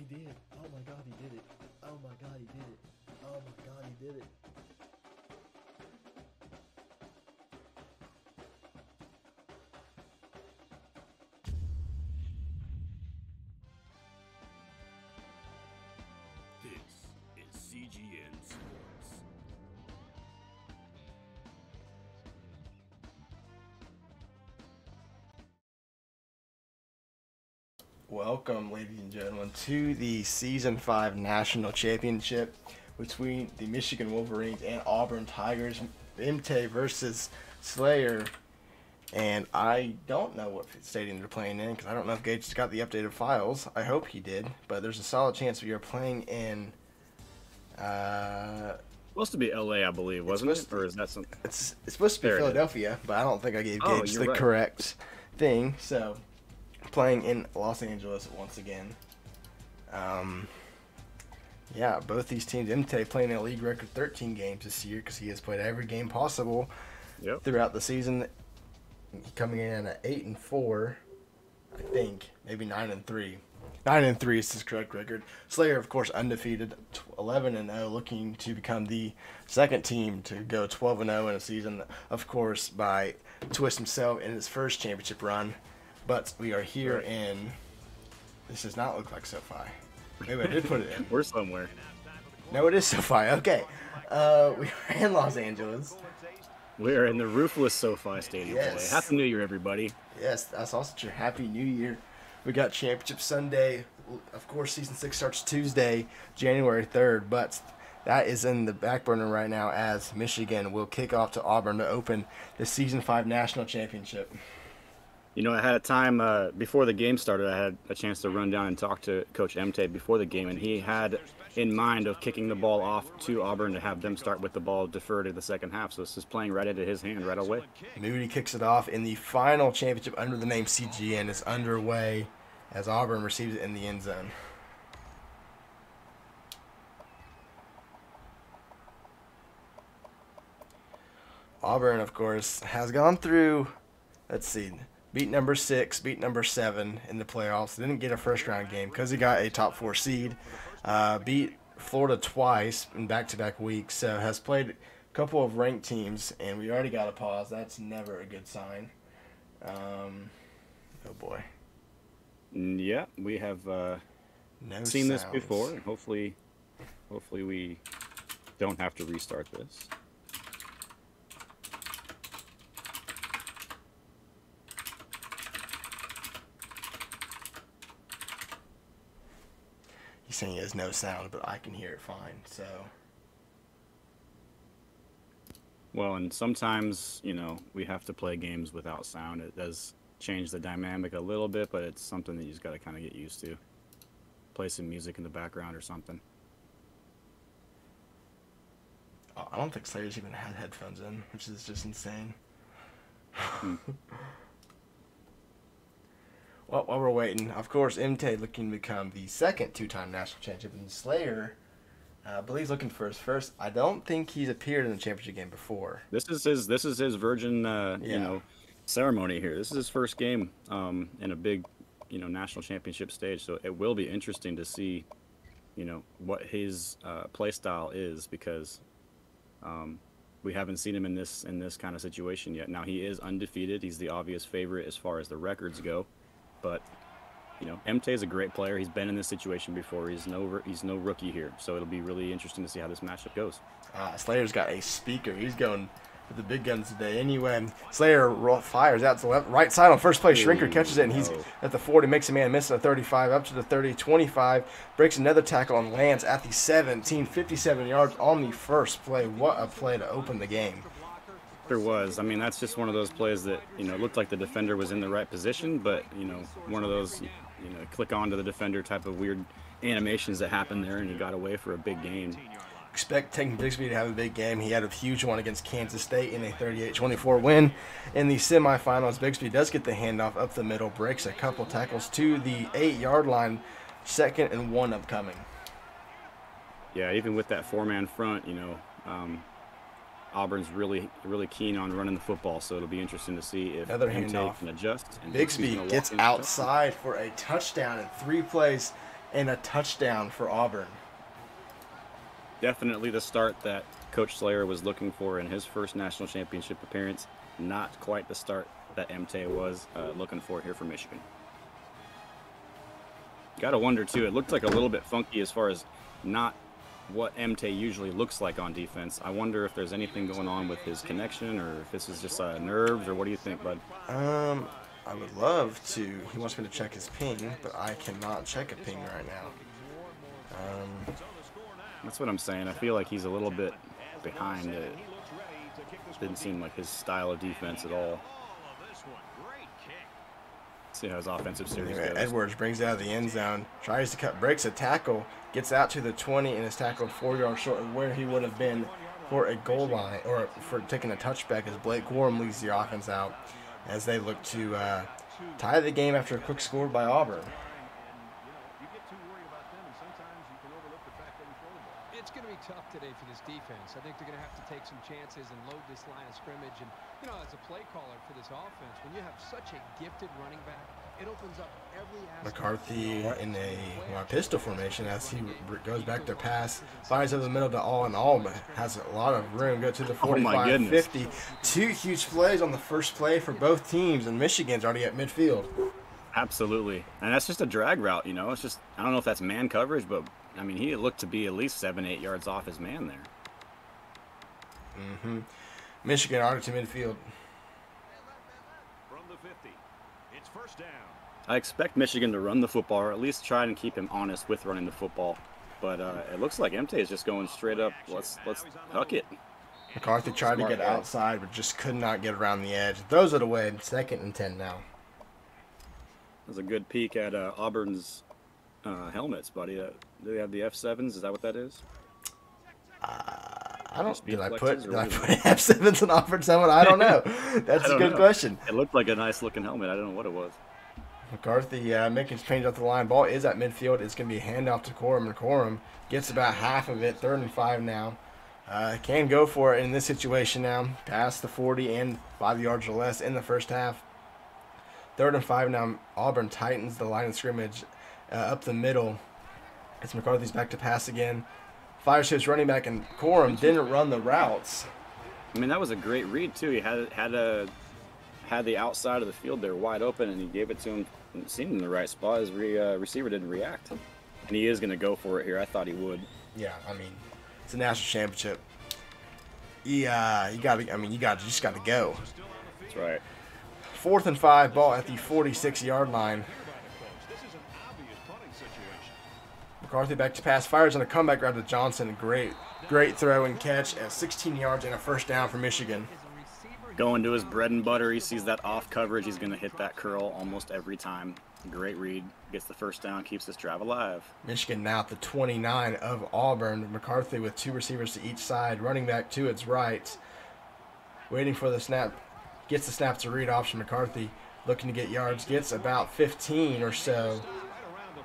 he did. Oh my god, he did it. Oh my god, he did it. Oh my god, he did it. This is CGN Sports. Welcome, ladies and gentlemen, to the Season 5 National Championship between the Michigan Wolverines and Auburn Tigers. MT versus Slayer. And I don't know what stadium they're playing in because I don't know if Gage has got the updated files. I hope he did, but there's a solid chance we are playing in. Supposed to be LA, I believe, wasn't it? Or is that something? It's supposed to be Philadelphia, but I don't think I gave Gage the correct thing. So, playing in Los Angeles once again. Yeah, both these teams. MT playing a league record 13 games this year because he has played every game possible throughout the season. Coming in at 8-4, I think, maybe 9-3. 9-3 is his correct record. Slayer, of course, undefeated, 11-0, looking to become the second team to go 12-0 in a season, of course, by Twist himself in his first championship run. But we are here in. This does not look like SoFi. Maybe I did put it in. We're somewhere. No, it is SoFi. Okay. We are in Los Angeles. We're in the roofless SoFi Stadium today. Happy New Year, everybody. Yes, that's also true. Happy New Year. We got Championship Sunday. Of course, Season 6 starts Tuesday, January 3rd, but that is in the back burner right now as Michigan will kick off to Auburn to open the Season 5 National Championship. You know, I had a time before the game started, I had a chance to run down and talk to Coach MT before the game, and he had in mind of kicking the ball off to Auburn to have them start with the ball deferred in the second half. So this is playing right into his hand right away. Moody kicks it off in the final championship under the name CGN is underway as Auburn receives it in the end zone. Auburn, of course, has gone through, let's see, beat number 6, beat number 7 in the playoffs. Didn't get a first-round game because he got a top 4 seed. Beat Florida twice in back-to-back weeks. So has played a couple of ranked teams, and we already got a pause. That's never a good sign. Oh, boy. Yeah, we have seen this before. And hopefully we don't have to restart this. He's saying he has no sound, but I can hear it fine, so. Well, and sometimes, you know, we have to play games without sound. It does change the dynamic a little bit, but it's something that you just got to kind of get used to. Play some music in the background or something. I don't think Slayer's even had headphones in, which is just insane. Well, while we're waiting, of course, MT looking to become the second two-time national championship, and Slayer, I believe he's looking for his first. I don't think he's appeared in the championship game before. This is his virgin, you know, ceremony here. This is his first game in a big, you know, national championship stage. So it will be interesting to see, you know, what his play style is because we haven't seen him in this kind of situation yet. Now he is undefeated. He's the obvious favorite as far as the records go. But, you know, MT is a great player. He's been in this situation before. He's no rookie here. So it'll be really interesting to see how this matchup goes. Slayer's got a speaker. He's going with the big guns today. Anyway, Slayer fires out to the right side on first play. Shrinker catches it, and he's at the 40. Makes a man miss at the 35. Up to the 30, 25. Breaks another tackle and lands at the 17. 57 yards on the first play. What a play to open the game. There was. I mean, that's just one of those plays that, you know, looked like the defender was in the right position, but, you know, one of those, you know, click on to the defender type of weird animations that happened there, and he got away for a big gain. Expect Tank Bigsby to have a big game. He had a huge one against Kansas State in a 38-24 win. In the semifinals, Bigsby does get the handoff up the middle, breaks a couple tackles to the 8-yard line, 2nd and 1 upcoming. Yeah, even with that 4-man front, you know, Auburn's really keen on running the football, so it'll be interesting to see if another handoff can adjust. And Bigsby gets outside for a touchdown in 3 plays. and a touchdown for Auburn. Definitely the start that Coach Slayer was looking for in his first national championship appearance. Not quite the start that MT was looking for here for Michigan. Got to wonder, too, it looked like a little bit funky as far as not what MT usually looks like on defense. I wonder if there's anything going on with his connection or if this is just nerves, or what do you think, bud? I would love to. He wants me to check his ping, but I cannot check a ping right now. That's what I'm saying. I feel like he's a little bit behind. It didn't seem like his style of defense at all. See how his offensive series goes. Edwards brings it out of the end zone, tries to cut, breaks a tackle, gets out to the 20, and is tackled 4 yards short of where he would have been for a goal line, or for taking a touchback, as Blake Gorham leads the offense out as they look to tie the game after a quick score by Auburn. It's going to be tough today for this defense. I think they're going to have to take some chances and load this line of scrimmage. And, you know, as a play caller for this offense, when you have such a gifted running back, it opens up every aspect. McCarthy in a pistol formation as he goes back to pass, fires over the middle to All, and All has a lot of room. Go to the 45, 50. 2 huge plays on the first play for both teams, and Michigan's already at midfield. Absolutely. And that's just a drag route, you know. It's just, I don't know if that's man coverage, but I mean, he looked to be at least 7-8 yards off his man there. Michigan already to midfield. From the 50, it's first down. I expect Michigan to run the football, or at least try and keep him honest with running the football. But it looks like MT is just going straight up. Let's huck it. McCarthy tried to get outside, but just could not get around the edge. Throws it away. 2nd and 10 now. That was a good peek at Auburn's helmets, buddy. Do they have the F7s? Is that what that is? I don't. Did I put F7s in Auburn's helmet? I don't know. That's a good question. It looked like a nice looking helmet. I don't know what it was. McCarthy making his change up the line. Ball is at midfield. It's going to be a handoff to Corum, and Corum gets about half of it. 3rd and 5 now. Can go for it in this situation now. Past the 40 and 5 yards or less in the first half. 3rd and 5 now. Auburn tightens the line of scrimmage up the middle. It's McCarthy's back to pass again. Fires to his running back, and Corum didn't run the routes. I mean, that was a great read too. He had the outside of the field there wide open, and he gave it to him. It seemed in the right spot. His receiver didn't react, and he is going to go for it here. I thought he would. Yeah, I mean, it's a national championship. Yeah, you just got to go. That's right. 4th and 5, ball at the 46-yard line. McCarthy back to pass, fires on a comeback grab to Johnson. Great throw and catch at 16 yards and a first down for Michigan. Going to his bread and butter. He sees that off coverage. He's going to hit that curl almost every time. Great read. Gets the first down, keeps this drive alive. Michigan now at the 29 of Auburn. McCarthy with 2 receivers to each side. Running back to its right. Waiting for the snap. Gets the snap to read option. McCarthy looking to get yards. Gets about 15 or so.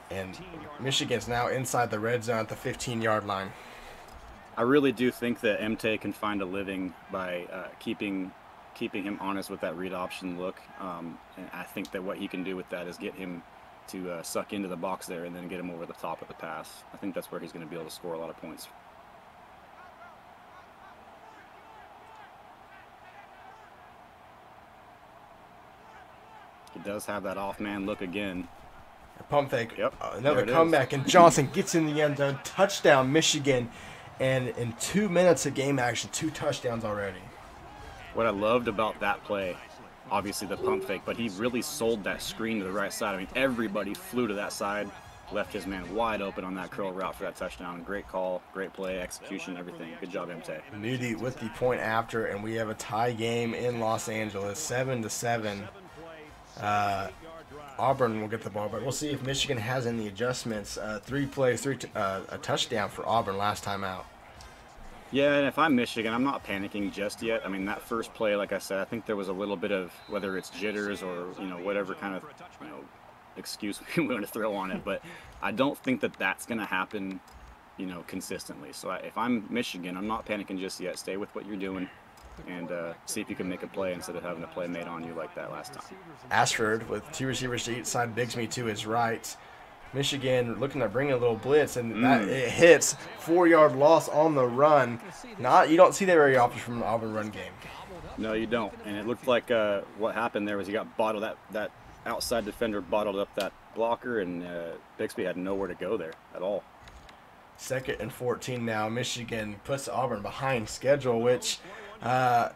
And Michigan's now inside the red zone at the 15-yard line. I really do think that MT can find a living by keeping him honest with that read option look. And I think that what he can do with that is get him to suck into the box there and then get him over the top of the pass. I think that's where he's going to be able to score a lot of points. He does have that off-man look again. A pump fake. Yep. Another comeback, and Johnson gets in the end zone. Touchdown, Michigan. And in 2 minutes of game action, 2 touchdowns already. What I loved about that play, obviously the pump fake, but he really sold that screen to the right side. I mean, everybody flew to that side, left his man wide open on that curl route for that touchdown. Great call, great play, execution, everything. Good job, MT. Moody with the point after, and we have a tie game in Los Angeles, 7-7. Auburn will get the ball, but we'll see if Michigan has any adjustments. 3 plays, a touchdown for Auburn last time out. Yeah, and if I'm Michigan, I'm not panicking just yet. I mean, that first play, like I said, I think there was a little bit of, whether it's jitters or, whatever kind of, excuse we want to throw on it, but I don't think that that's going to happen, consistently. So if I'm Michigan, I'm not panicking just yet. Stay with what you're doing and see if you can make a play instead of having a play made on you like that last time. Ashford with 2 receivers to each side, Bigsby to his right. Michigan looking to bring a little blitz, and it hits. 4-yard loss on the run. You don't see that very often from an Auburn run game. No, you don't. And it looked like what happened there was he got bottled. That outside defender bottled up that blocker, and Bixby had nowhere to go there at all. 2nd and 14 now. Michigan puts Auburn behind schedule, which a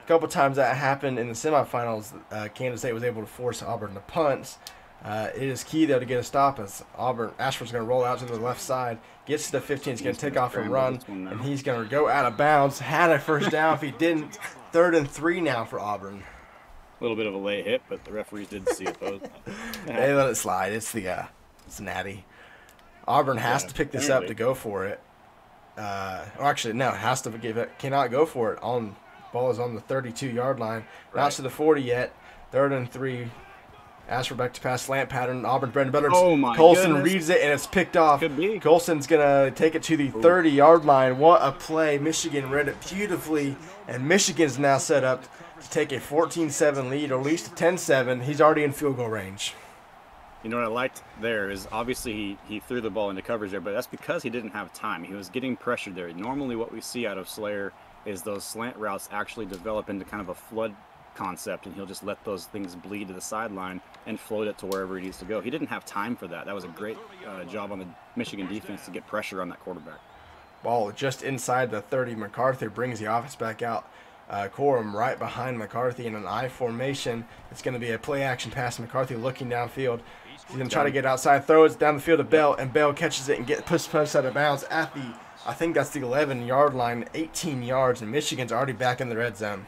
couple times that happened in the semifinals. Kansas State was able to force Auburn to punt. It is key, though, to get a stop as Ashford's going to roll out to the left side, gets to the 15, he's going to take off and run, and he's going to go out of bounds. Had a first down if he didn't. 3rd and 3 now for Auburn. A little bit of a late hit, but the referees didn't see it. They let it slide. It's Natty. Auburn has to pick this up to go for it. Or actually, no, has to give it. Cannot go for it. Ball is on the 32-yard line. Not to the 40 yet. 3rd and 3. Ashford back to pass, slant pattern. Auburn bread and butter. Oh my Colson goodness. reads it, and it's picked off. Could be. Colson's going to take it to the 30-yard line. What a play. Michigan read it beautifully, and Michigan's now set up to take a 14-7 lead, or at least a 10-7. He's already in field goal range. You know what I liked there is obviously he threw the ball into coverage there, but that's because he didn't have time. He was getting pressured there. Normally what we see out of Slayer is those slant routes actually develop into kind of a flood concept, and he'll just let those things bleed to the sideline and float it to wherever he needs to go. He didn't have time for that. That was a great job on the Michigan defense to get pressure on that quarterback. Ball just inside the 30. McCarthy brings the offense back out. Corum right behind McCarthy in an I formation. It's going to be a play-action pass. McCarthy looking downfield. He's going to try to get outside, throw it down the field to Bell, and Bell catches it and pushed out of bounds at the, I think that's the 11-yard line, 18 yards, and Michigan's already back in the red zone.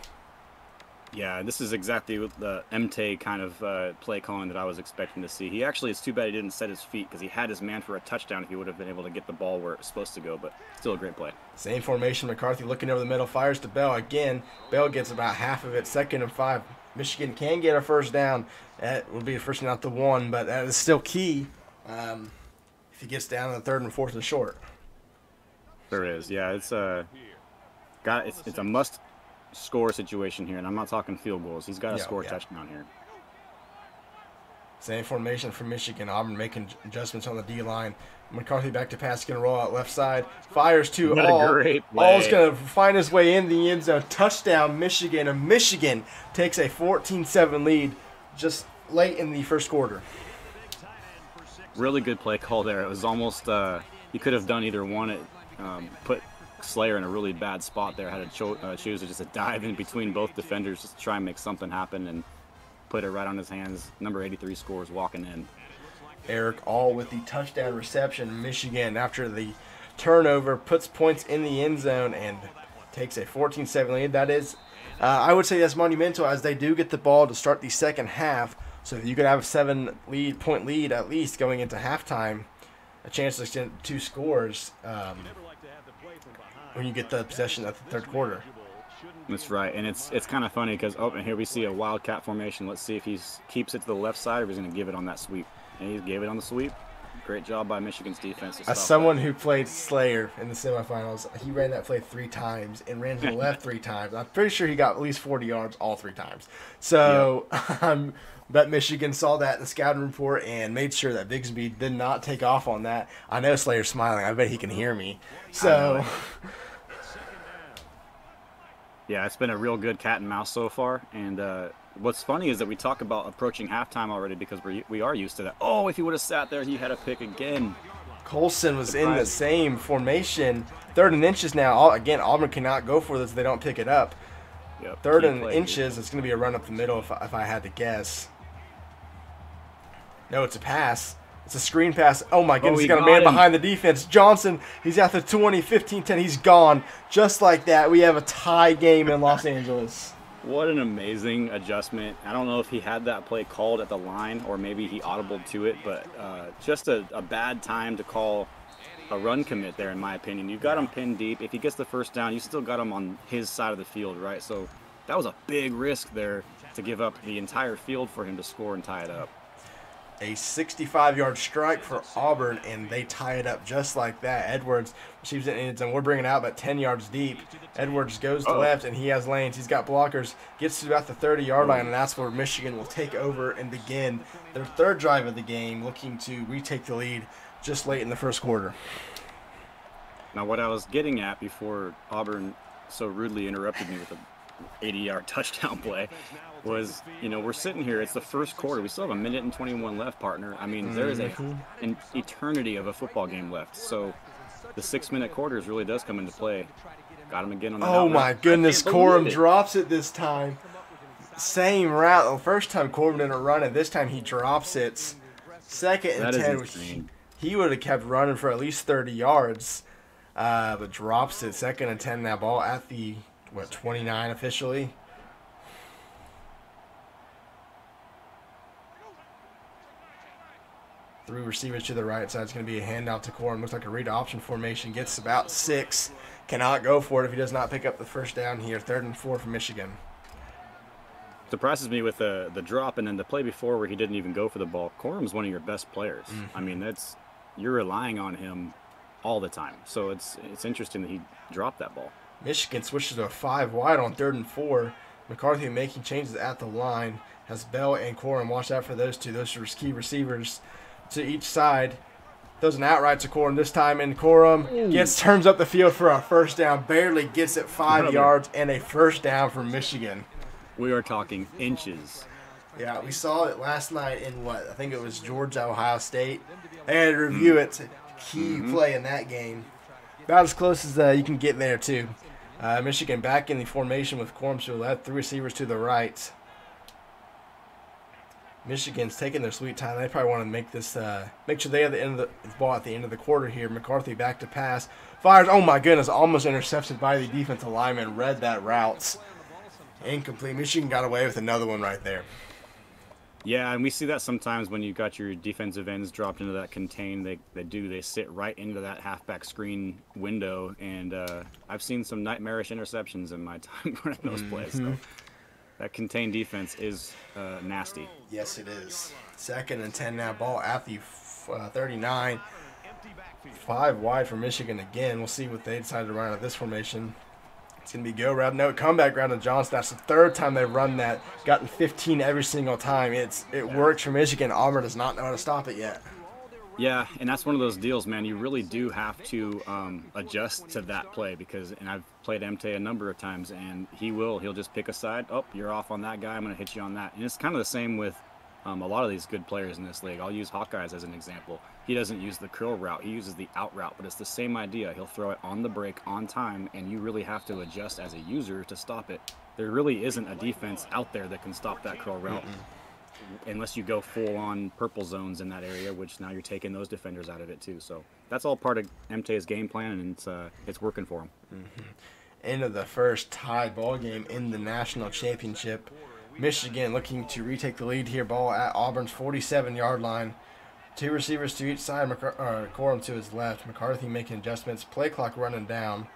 Yeah, this is exactly the MT kind of play calling that I was expecting to see. It's too bad he didn't set his feet because he had his man for a touchdown if he would have been able to get the ball where it's supposed to go, but still a great play. Same formation, McCarthy looking over the middle, fires to Bell again. Bell gets about half of it, 2nd and 5. Michigan can get a first down. That would be a first down out the 1, but that is still key if he gets down to the 3rd and 4th and short. There is, yeah. It's a must score situation here, and I'm not talking field goals. He's got to score a touchdown here. Same formation for Michigan. Auburn making adjustments on the D-line. McCarthy back to pass, going to roll out left side. Fires to All. All's going to find his way in the end zone. Touchdown, Michigan. And Michigan takes a 14-7 lead just late in the first quarter. Really good play call there. It was almost you could have done either one. It put Slayer in a really bad spot there. Had to choose just a dive in between both defenders just to try and make something happen and put it right on his hands. Number 83 scores walking in. Eric All with the touchdown reception. Michigan, after the turnover, puts points in the end zone and takes a 14-7 lead. That is, I would say that's monumental as they do get the ball to start the second half. So you could have a 7-point lead at least going into halftime, a chance to extend 2 scores when you get the possession at the third quarter. That's right, and it's kind of funny because and here we see a wildcat formation. Let's see if he keeps it to the left side or if he's going to give it on that sweep. And he gave it on the sweep. Great job by Michigan's defense. As someone who played Slayer in the semifinals, he ran that play 3 times and ran to the left 3 times. I'm pretty sure he got at least 40 yards all 3 times. So bet Michigan saw that in the scouting report and made sure that Bigsby did not take off on that. I know Slayer's smiling. I bet he can hear me. So, yeah, it's been a real good cat and mouse so far. And what's funny is that we talk about approaching halftime already because we are used to that. Oh, if he would have sat there, he had a pick again. Colson was in the same formation. 3rd and inches now. Again, Auburn cannot go for this if they don't pick it up. Yep, 3rd and inches. It's going to be a run up the middle if I had to guess. No, it's a pass. It's a screen pass. Oh, my goodness. He's got a man behind the defense. Johnson, he's at the 20, 15, 10. He's gone. Just like that, we have a tie game in Los Angeles. What an amazing adjustment. I don't know if he had that play called at the line or maybe he audibled to it, but just a bad time to call a run commit there, in my opinion. You've got him pinned deep. If he gets the first down, you still got him on his side of the field, right? So that was a big risk there to give up the entire field for him to score and tie it up. a 65-yard strike for Auburn, and they tie it up just like that. Edwards receives it in its zone. We're bringing it out about 10 yards deep. Edwards goes to left, and he has lanes. He's got blockers. Gets to about the 30-yard line, and that's where Michigan will take over and begin their third drive of the game, looking to retake the lead just late in the first quarter. Now, what I was getting at before Auburn so rudely interrupted me with a 80-yard touchdown play was, you know, we're sitting here. It's the first quarter. We still have 1:21 left, partner. I mean, there is an eternity of a football game left. So the 6-minute quarters really does come into play. Got him again on the Oh, my goodness. Corum drops it this time. Same route. The first time Corum didn't run it. This time he drops it. Second and 10. He would have kept running for at least 30 yards, but drops it. Second and 10 now. Ball at the, 29 officially. Three receivers to the right side. It's going to be a handout to Corum. Looks like a read option formation. Gets about 6. Cannot go for it if he does not pick up the first down here. 3rd and 4 for Michigan. Surprises me with the drop and then the play before where he didn't even go for the ball. Corum's one of your best players. I mean, you're relying on him all the time. So it's interesting that he dropped that ball. Michigan switches to a 5 wide on 3rd and 4. McCarthy making changes at the line. Has Bell and Corum. Watch out for those two. Those are key receivers to each side. Throws an outright to Corum this time, and Corum turns up the field for a first down. Barely gets it 5 yards and a first down for Michigan. We are talking inches. Yeah, we saw it last night in I think it was Georgia, Ohio State. They had to review it. Key play in that game. About as close as you can get there, too. Michigan back in the formation with Corum to the left, 3 receivers to the right. Michigan's taking their sweet time. They probably want to make this, make sure they have the end of the ball at the end of the quarter here. McCarthy back to pass. Fires, oh my goodness, almost intercepted by the defensive lineman. Read that route. Incomplete. Michigan got away with another one right there. Yeah, and we see that sometimes when you got your defensive ends dropped into that contain. They sit right into that halfback screen window, and I've seen some nightmarish interceptions in my time running those plays. So that contained defense is nasty. Yes, it is. 2nd and 10 now. Ball at the 39. 5 wide for Michigan again. We'll see what they decide to run out of this formation. It's going to be go route. No, comeback route to Johnson. That's the 3rd time they've run that. Gotten 15 every single time. It works for Michigan. Auburn does not know how to stop it yet. Yeah, and that's one of those deals, man. You really do have to adjust to that play and I've played MT a number of times, and he'll just pick a side. Oh, you're off on that guy. I'm going to hit you on that. And it's kind of the same with a lot of these good players in this league. I'll use Hawkeyes as an example. He doesn't use the curl route. He uses the out route, but it's the same idea. He'll throw it on the break on time, and you really have to adjust as a user to stop it. There really isn't a defense out there that can stop that curl route unless you go full-on purple zones in that area, which now you're taking those defenders out of it too. So that's all part of MT's game plan, and it's working for him. End of the first tied ball game in the national championship. Michigan looking to retake the lead here. Ball at Auburn's 47-yard line. 2 receivers to each side. Corum to his left. McCarthy making adjustments. Play clock running down.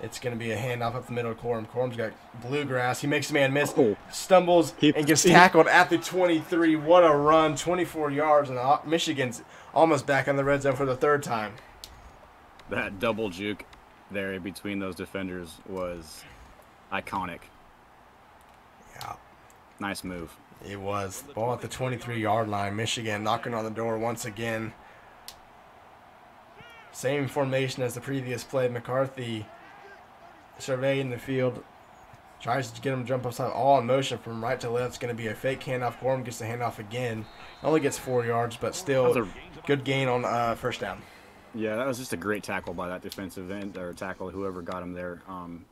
It's going to be a handoff up the middle of Corum. Corum's got bluegrass. He makes a man miss. Stumbles and gets tackled at the 23. What a run. 24 yards. And Michigan's almost back on the red zone for the 3rd time. That double juke there between those defenders was iconic. Yeah. Nice move. It was. Ball at the 23-yard line. Michigan knocking on the door once again. Same formation as the previous play. McCarthy surveying the field. Tries to get him to jump upside. All in motion from right to left. It's going to be a fake handoff. Corum gets the handoff again. Only gets 4 yards, but still good gain on first down. Yeah, that was just a great tackle by that defensive end or tackle, whoever got him there.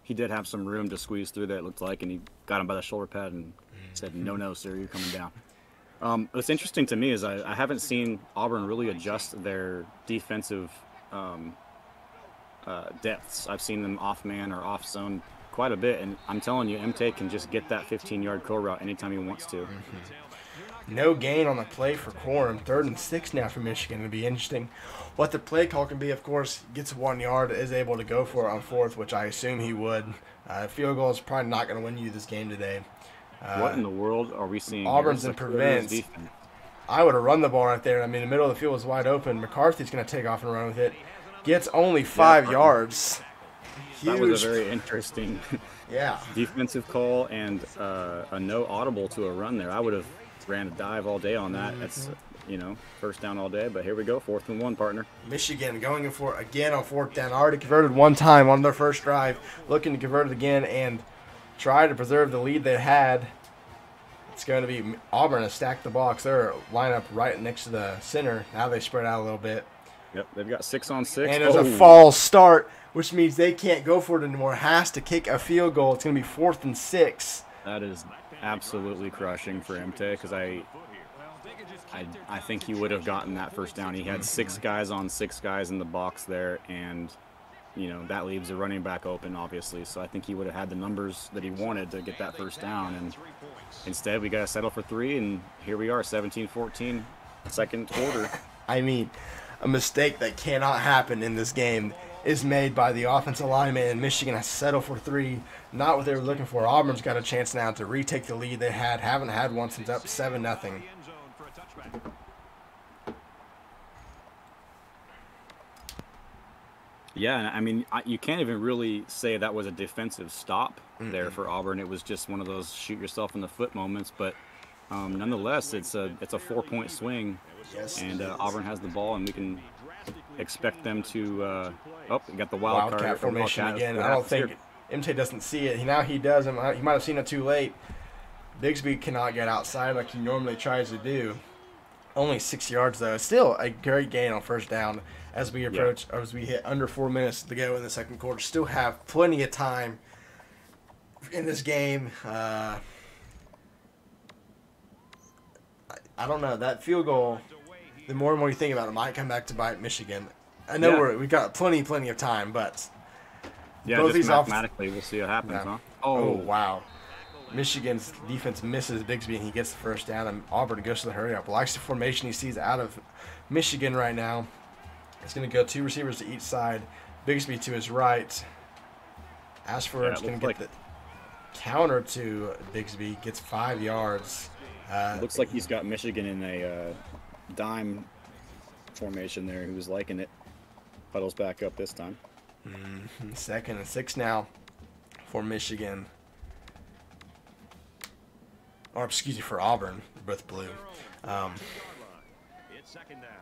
He did have some room to squeeze through there, it looked like, and he got him by the shoulder pad and said, no, sir, you're coming down. What's interesting to me is I haven't seen Auburn really adjust their defensive depths. I've seen them off man or off zone quite a bit, and I'm telling you, MT can just get that 15-yard curl route anytime he wants to. No gain on the play for Corum. 3rd and 6 now for Michigan. It'll be interesting what the play call can be. Of course, gets 1 yard, is able to go for it on 4th, which I assume he would. Field goal is probably not going to win you this game today. What in the world are we seeing? Auburn's in prevents. I would have run the ball right there. I mean, the middle of the field was wide open. McCarthy's going to take off and run with it. Gets only 5 yards. That was a very interesting defensive call and a no audible to a run there. I would have ran a dive all day on that. That's, first down all day. But here we go, 4th and 1, partner. Michigan going for again on 4th down. Already converted one time on their first drive. Looking to convert it again and try to preserve the lead they had. It's going to be Auburn to stack the box. They're line up right next to the center. Now they spread out a little bit. Yep, they've got 6 on 6. And there's a false start, which means they can't go for it anymore. Has to kick a field goal. It's going to be 4th and 6. That is absolutely crushing for MT because I think he would have gotten that first down. He had 6 guys on 6 guys in the box there, and that leaves a running back open, obviously. So I think he would have had the numbers that he wanted to get that first down. And instead, we got to settle for 3, and here we are, 17-14, second quarter. I mean, a mistake that cannot happen in this game is made by the offensive lineman, and Michigan has settled for 3. Not what they were looking for. Auburn's got a chance now to retake the lead they haven't had one since up 7-0. Yeah, I mean, you can't even really say that was a defensive stop there for Auburn. It was just one of those shoot yourself in the foot moments. But nonetheless, it's a 4-point swing, and Auburn has the ball, and we can expect them to. We got the wildcat formation again. I don't think MT doesn't see it. Now he does. He might have seen it too late. Bigsby cannot get outside like he normally tries to do. Only 6 yards though. Still a great gain on first down. As we approach, as we hit under 4 minutes to go in the second quarter, still have plenty of time in this game. I don't know, that field goal. The more and more you think about it, might come back to bite Michigan. I know we've got plenty of time, but both these mathematically, we'll see what happens, huh? Oh wow! Michigan's defense misses Bigsby, and he gets the first down. And Auburn goes to the hurry up. Likes the formation he sees out of Michigan right now. It's going to go 2 receivers to each side. Bigsby to his right. Ashford's going to get the counter to Bigsby. Gets 5 yards. Looks like he's got Michigan in a dime formation there. He was liking it. Huddles back up this time. 2nd and 6 now for Michigan. Or, excuse me, for Auburn. They're both blue. It's 2nd down.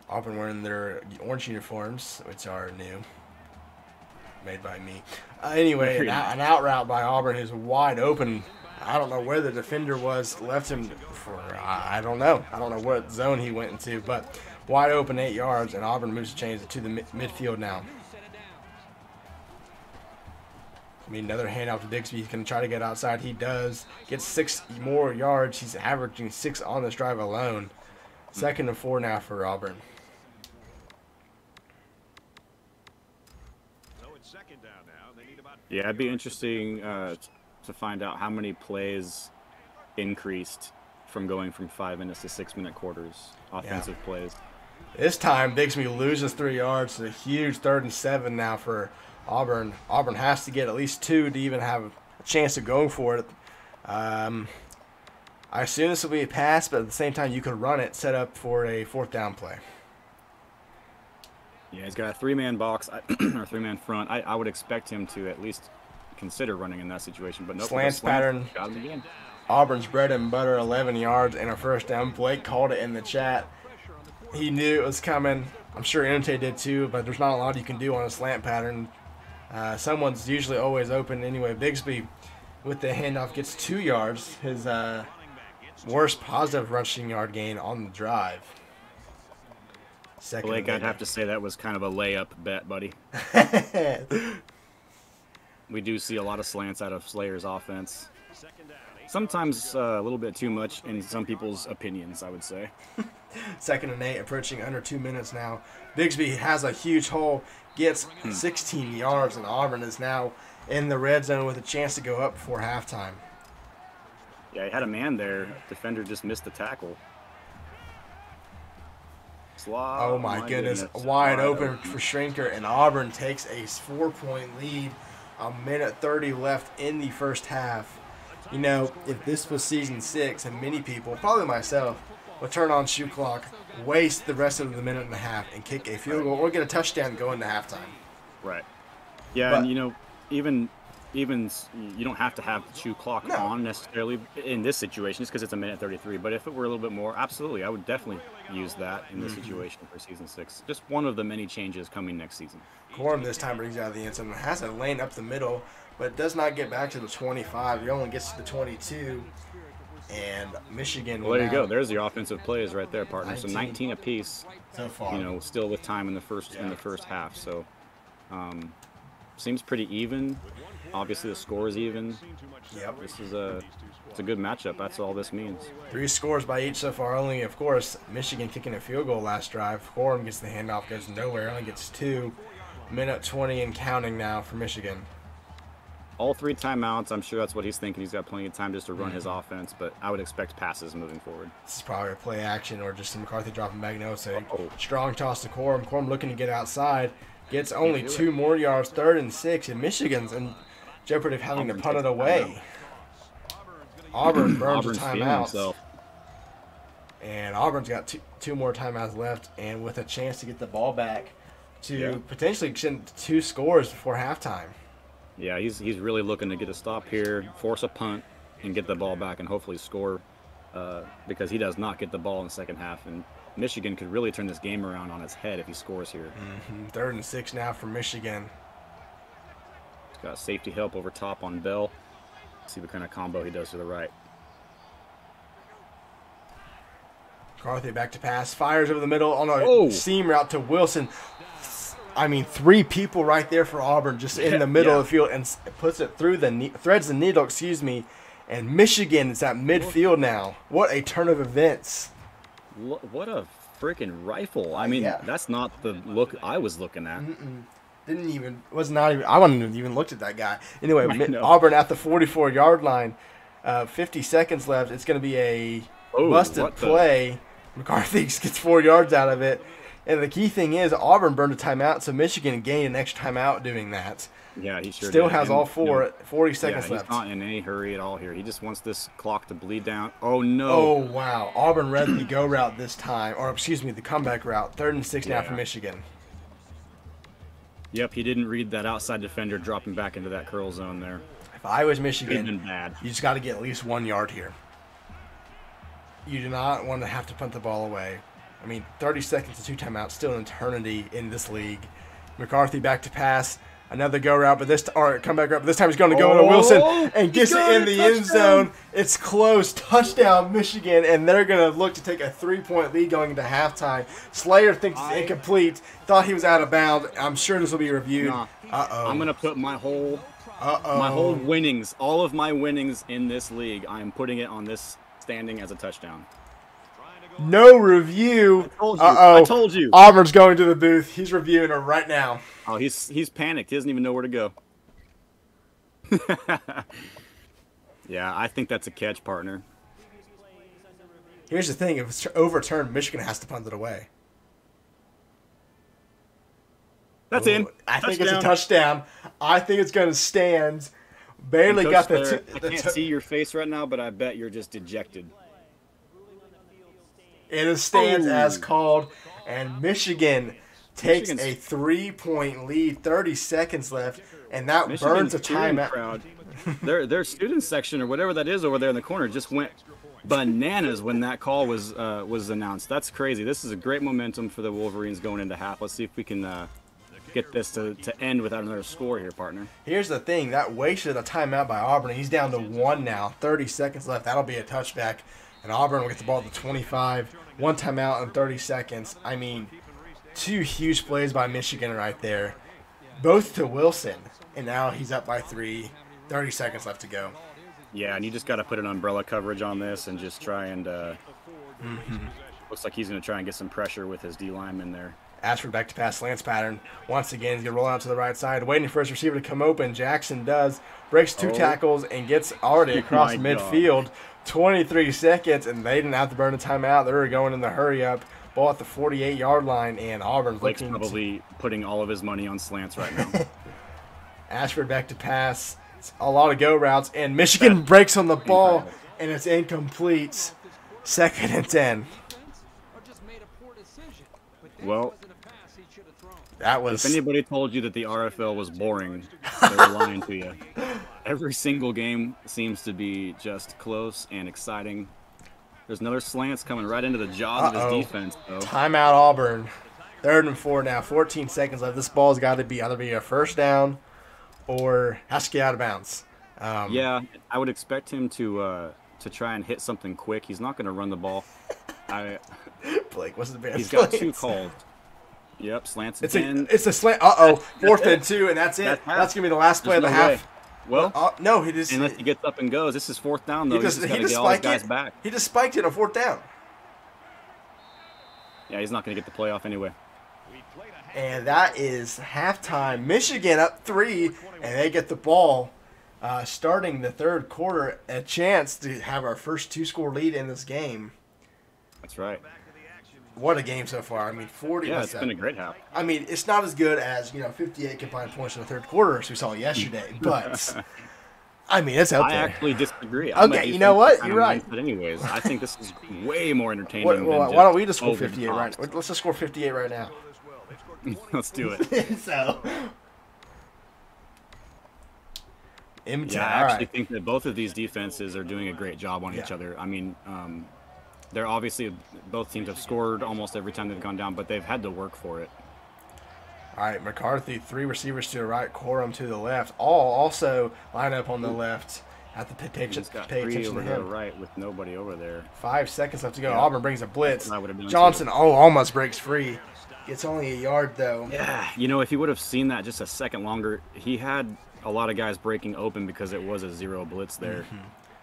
Auburn wearing their orange uniforms, which are new, made by me. Anyway, an out route by Auburn is wide open. I don't know where the defender was, left him for, I don't know. I don't know what zone he went into, but wide open 8 yards, and Auburn moves to change it to the midfield now. I mean, another handoff to Bigsby. He's going to try to get outside. He does. Gets 6 more yards. He's averaging 6 on this drive alone. 2nd and 4 now for Auburn. Yeah, it'd be interesting to find out how many plays increased from going from 5 minutes to 6 minute quarters, offensive plays. This time, Bigsby loses 3 yards. It's a huge 3rd and 7 now for Auburn. Auburn has to get at least 2 to even have a chance of going for it. I assume this will be a pass, but at the same time, you could run it, set up for a 4th down play. Yeah, he's got a 3-man box, or 3-man front. I would expect him to at least consider running in that situation, but no. Slants pattern. Got him again. Auburn's bread and butter, 11 yards and a first down. Blake called it in the chat. He knew it was coming. I'm sure Inte did too, but there's not a lot you can do on a slant pattern. Someone's usually always open anyway. Bigsby with the handoff gets 2 yards. His worst positive rushing yard gain on the drive. Blake, I'd have to say that was kind of a layup bet, buddy. We do see a lot of slants out of Slayer's offense. Sometimes a little bit too much in some people's opinions, I would say. 2nd and 8, approaching under 2 minutes now. Bigsby has a huge hole, gets 16 yards, and Auburn is now in the red zone with a chance to go up before halftime. Yeah, he had a man there. Defender just missed the tackle. Oh my goodness, wide open for Shrinker, and Auburn takes a 4-point lead. 1:30 left in the first half. You know, if this was season 6, and many people, probably myself, will turn on shoe clock, waste the rest of the minute and a half, and kick a field goal or get a touchdown going to halftime. Right. Yeah, but, and you know, even you don't have to have the shoe clock on necessarily in this situation, just because it's a minute 33. But if it were a little bit more, absolutely, I would definitely use that in this situation for season 6. Just one of the many changes coming next season. Corum this time brings out of the end zone, has a lane up the middle, but does not get back to the 25. He only gets to the 22. And Michigan. Well, there you go. There's the offensive plays right there, partner. 19. So 19 apiece. So far. You know, still with time in the first half. So seems pretty even. Obviously, the score is even. Yep. This is it's a good matchup. That's all this means. 3 scores by each so far. Only, of course, Michigan kicking a field goal last drive. Corum gets the handoff, goes nowhere. Only gets 2. Minute 20 and counting now for Michigan. All 3 timeouts. I'm sure that's what he's thinking. He's got plenty of time just to run his offense, but I would expect passes moving forward. This is probably a play action or just McCarthy dropping back. No, so strong toss to Corum. Corum looking to get outside. Gets only 2 more yards, 3rd and 6, and Michigan's in jeopardy of having to punt it away. Auburn burns a timeout. And Auburn's got 2 more timeouts left, and with a chance to get the ball back to potentially extend 2 scores before halftime. Yeah, he's really looking to get a stop here, force a punt, and get the ball back and hopefully score because he does not get the ball in the second half. And Michigan could really turn this game around on its head if he scores here. 3rd and 6 now for Michigan. He's got safety help over top on Bell. See what kind of combo he does to the right. McCarthy back to pass, fires over the middle on a seam route to Wilson. I mean, 3 people right there for Auburn, just in the middle of the field, and puts it through threads the needle, and Michigan is at midfield now. What a turn of events! What a freaking rifle! I mean, that's not the look I was looking at. I wouldn't even looked at that guy. Anyway, Auburn at the 44-yard line, 50 seconds left. It's going to be a busted play. McCarthy gets 4 yards out of it. And the key thing is Auburn burned a timeout, so Michigan gained an extra timeout doing that. Yeah, he sure still did. has all 4. 40 seconds left. He's not in any hurry at all here. He just wants this clock to bleed down. Oh, no. Oh, wow. Auburn read the go route this time. Or, excuse me, the comeback route. 3rd and 6 now for Michigan. Yep, he didn't read that outside defender dropping back into that curl zone there. If I was Michigan, bad. You just got to get at least 1 yard here. You do not want to have to punt the ball away. I mean, 30 seconds to 2 timeouts, still an eternity in this league. McCarthy back to pass. Another go route, comeback route, but this time he's going to go to Wilson and gets it in the end zone. It's close. Touchdown, Michigan, and they're going to look to take a 3-point lead going into halftime. Slayer thinks it's incomplete. Thought he was out of bounds. I'm sure this will be reviewed. Uh-oh. I'm going to put my whole winnings, all of my winnings in this league, I'm putting it on this standing as a touchdown. No review. I told you. Auburn's going to the booth. He's reviewing her right now. Oh, he's panicked. He doesn't even know where to go. Yeah, I think that's a catch, partner. Here's the thing. If it's overturned, Michigan has to punt it away. That's in. I think it's a touchdown. I think it's going to stand. Barely got the... I can't see your face right now, but I bet you're just dejected. It stands as called, and Michigan takes a 3-point lead, 30 seconds left, and that burns a timeout. Their student section or whatever that is over there in the corner just went bananas when that call was announced. That's crazy. This is a great momentum for the Wolverines going into half. Let's see if we can get this to end without another score here, partner. Here's the thing. That wasted a timeout by Auburn. He's down to 1 now, 30 seconds left. That'll be a touchback, and Auburn will get the ball at the 25. 1 timeout in 30 seconds. I mean, 2 huge plays by Michigan right there. Both to Wilson. And now he's up by 3. 30 seconds left to go. Yeah, and you just got to put an umbrella coverage on this and just try and looks like he's going to try and get some pressure with his D lineman there. Ashford back to pass slants pattern. Once again, he's going to roll out to the right side. Waiting for his receiver to come open. Jackson does. Breaks 2 tackles and gets already across midfield. 23 seconds, and they didn't have to burn a timeout. They were going in the hurry up. Ball at the 48-yard line, and Auburn's Blake's probably putting all of his money on slants right now. Ashford back to pass. It's a lot of go routes, and Michigan breaks on the ball, and it's incomplete. 2nd and 10. Well, that was. If anybody told you that the RFL was boring, they were lying to you. Every single game seems to be just close and exciting. There's another slants coming right into the jaws of his defense, though. Timeout Auburn. 3rd and 4 now. 14 seconds left. This ball's got to be either a first down or has to get out of bounds. Yeah, I would expect him to try and hit something quick. He's not going to run the ball. Blake, what's the best? He's got 2 calls. Yep, slants again. It's a slant. 4th and 2, and that's it. That's going to be the last play of the half. Well, no, he just unless he gets up and goes. This is 4th down though. He just got to get all his guys back. He just spiked it on 4th down. Yeah, he's not going to get the playoff anyway. And that is halftime. Michigan up 3, and they get the ball. Starting the 3rd quarter, a chance to have our first 2-score lead in this game. That's right. What a game so far. I mean, 40. Yeah, it's been a great half. I mean, it's not as good as, 58 combined points in the 3rd quarter as we saw yesterday, but I mean, it's out there. I actually disagree. Okay, you know what? You're right. But anyways, I think this is way more entertaining. Why don't we just score 58 right now? Let's just score 58 right now. Let's do it. So, yeah, I actually think that both of these defenses are doing a great job on each other. I mean, they're obviously, both teams have scored almost every time they've gone down, but they've had to work for it. All right, McCarthy, 3 receivers to the right, Corum to the left. All also line up on the left. Have to pay attention to him. The right with nobody over there. 5 seconds left to go. Yeah. Auburn brings a blitz. Johnson, almost breaks free. Gets only a yard, though. Yeah, if he would have seen that just a second longer, he had a lot of guys breaking open because it was a 0 blitz there.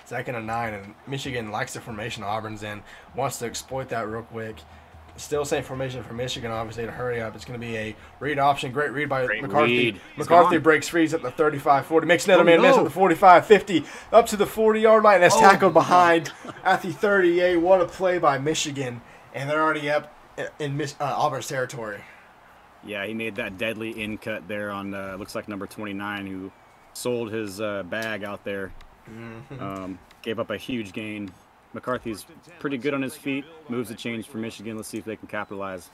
2nd and 9, and Michigan likes the formation Auburn's in, wants to exploit that real quick. Still same formation for Michigan, obviously, to hurry up. It's going to be a read option. Great read by McCarthy. McCarthy breaks free at the 35-40. Makes another man miss at the 45-50. Up to the 40-yard line. That's tackled behind at the 38. What a play by Michigan. And they're already up in Auburn's territory. Yeah, he made that deadly in cut there on, looks like number 29, who sold his bag out there. Gave up a huge gain. McCarthy's pretty good on his feet. Moves the change for Michigan. Let's see if they can capitalize.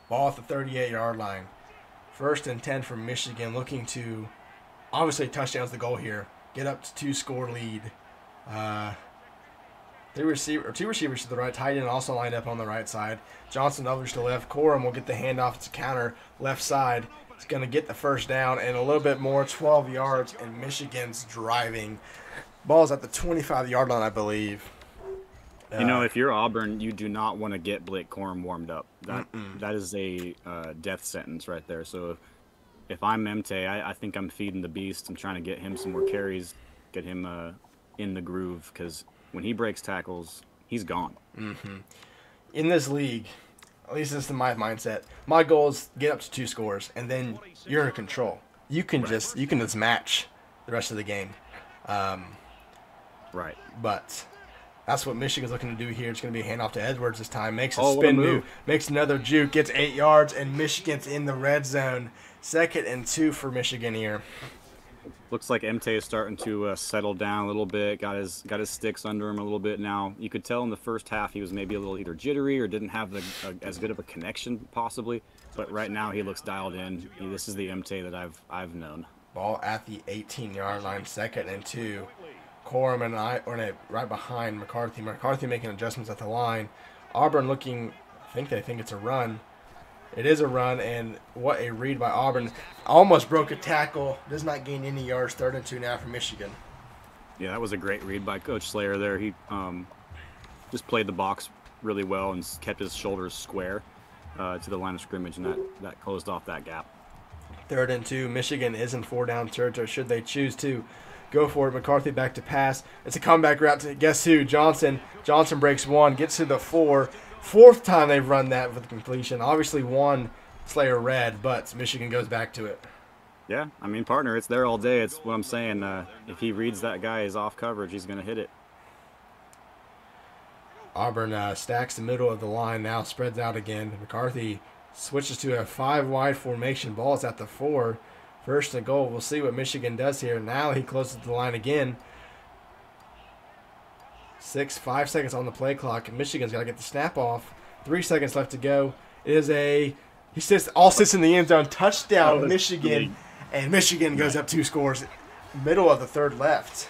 Ball at the 38-yard line. 1st and 10 for Michigan, looking to obviously touchdowns the goal here. Get up to 2-score lead. 2 receivers to the right. Tight end also lined up on the right side. Johnson overs to the left. Corum will get the handoff. It's a counter left side. It's going to get the first down and a little bit more, 12 yards, and Michigan's driving. Ball's at the 25-yard line, I believe. If you're Auburn, you do not want to get Blake Corum warmed up. That is a death sentence right there. So if I'm Emte, I think I'm feeding the beast. I'm trying to get him some more carries, get him in the groove, because when he breaks tackles, he's gone. In this league, at least this is my mindset, my goal is get up to 2 scores, and then you're in control. You can just match the rest of the game. Right. But that's what Michigan's looking to do here. It's going to be a handoff to Edwards this time. Makes a spin move. Makes another juke. Gets 8 yards, and Michigan's in the red zone. 2nd and 2 for Michigan here. Looks like MT is starting to settle down a little bit. Got his sticks under him a little bit now. You could tell in the first half he was maybe a little either jittery or didn't have as good of a connection possibly. But right now he looks dialed in. This is the MT that I've known. Ball at the 18-yard line. 2nd and 2. Corum and right behind McCarthy. McCarthy making adjustments at the line. Auburn looking, they think it's a run. It is a run, and what a read by Auburn. Almost broke a tackle. Does not gain any yards. 3rd and 2 now for Michigan. Yeah, that was a great read by Coach Slayer there. He just played the box really well and kept his shoulders square to the line of scrimmage, and that closed off that gap. 3rd and 2. Michigan is in 4-down territory should they choose to go for it. McCarthy back to pass. It's a comeback route to guess who? Johnson. Johnson breaks 1, gets to the 4. 4th time they've run that with completion. Obviously one Slayer read, but Michigan goes back to it. Yeah, I mean, partner, it's there all day. It's what I'm saying. If he reads that guy is off coverage, he's going to hit it. Auburn stacks the middle of the line, now spreads out again. McCarthy switches to a 5-wide formation. Ball is at the 4. 1st and goal. We'll see what Michigan does here. Now he closes the line again. 5 seconds on the play clock. Michigan's got to get the snap off. 3 seconds left to go. He all sits in the end zone. Touchdown, Michigan. And Michigan goes up 2 scores. Middle of the third left.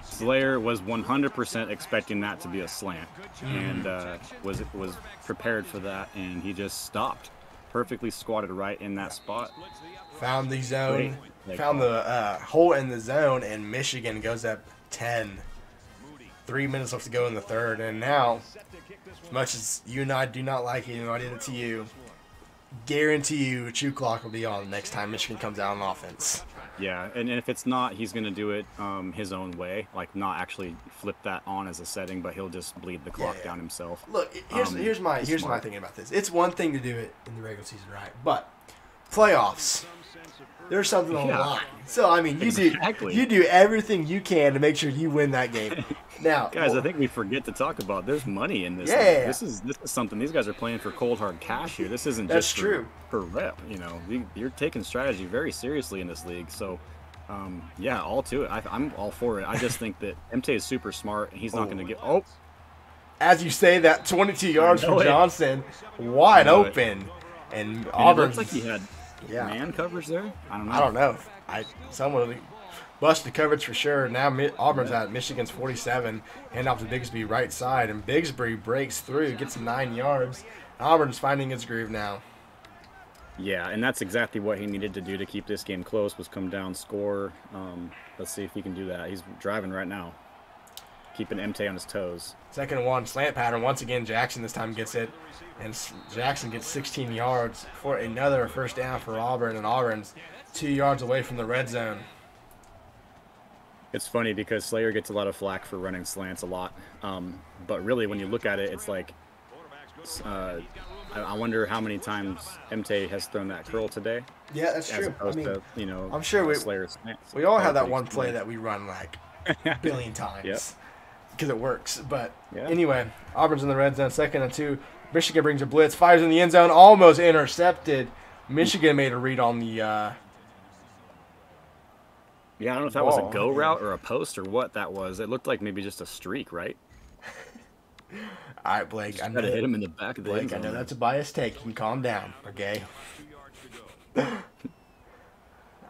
Slayer was 100% expecting that to be a slant, and was prepared for that, and he just stopped. Perfectly squatted right in that spot. Found the zone. Found the hole in the zone, and Michigan goes up 10. 3 minutes left to go in the third, and now, as much as you and I do not like it, I did it to you, guarantee you Chew Clock will be on next time Michigan comes out on offense. Yeah, and if it's not, he's going to do it his own way, like not actually flip that on as a setting, but he'll just bleed the clock down himself. Look, here's my thinking about this. It's one thing to do it in the regular season, right? But playoffs, there's something on the line. So I mean, you do everything you can to make sure you win that game. Now, guys, I think we forget to talk about there's money in this. Yeah. This is something these guys are playing for cold hard cash here. This isn't just for rep. You're taking strategy very seriously in this league. So, yeah, all to it. I'm all for it. I just think that MT is super smart, and he's not going to get. Oh, as you say that, 22 yards from Johnson, wide open, and Auburn. It looks like he had man coverage there. I don't know. Someone busted coverage for sure. Now Auburn's at Michigan's 47. Hand off to Bigsby right side, and Bigsby breaks through, gets 9 yards. Auburn's finding its groove now. Yeah, and that's exactly what he needed to do to keep this game close, was come down, score. Let's see if he can do that. He's driving right now, keeping MT on his toes. 2nd and 1, slant pattern. Once again, Jackson this time gets it, and Jackson gets 16 yards for another first down for Auburn, and Auburn's 2 yards away from the red zone. It's funny because Slayer gets a lot of flack for running slants a lot, but really when you look at it, it's like I wonder how many times MT has thrown that curl today. Yeah, that's true. To, I'm sure Slayer's we all have that one play that we run like a billion times because it works. But anyway, Auburn's in the red zone, 2nd and 2. Michigan brings a blitz, fires in the end zone, almost intercepted. Michigan made a read on the I don't know if that was a go route or a post or what that was. It looked like maybe just a streak, right? All right, Blake. I know to hit him in the back of the end zone. I know that's a biased take. You can calm down, okay? I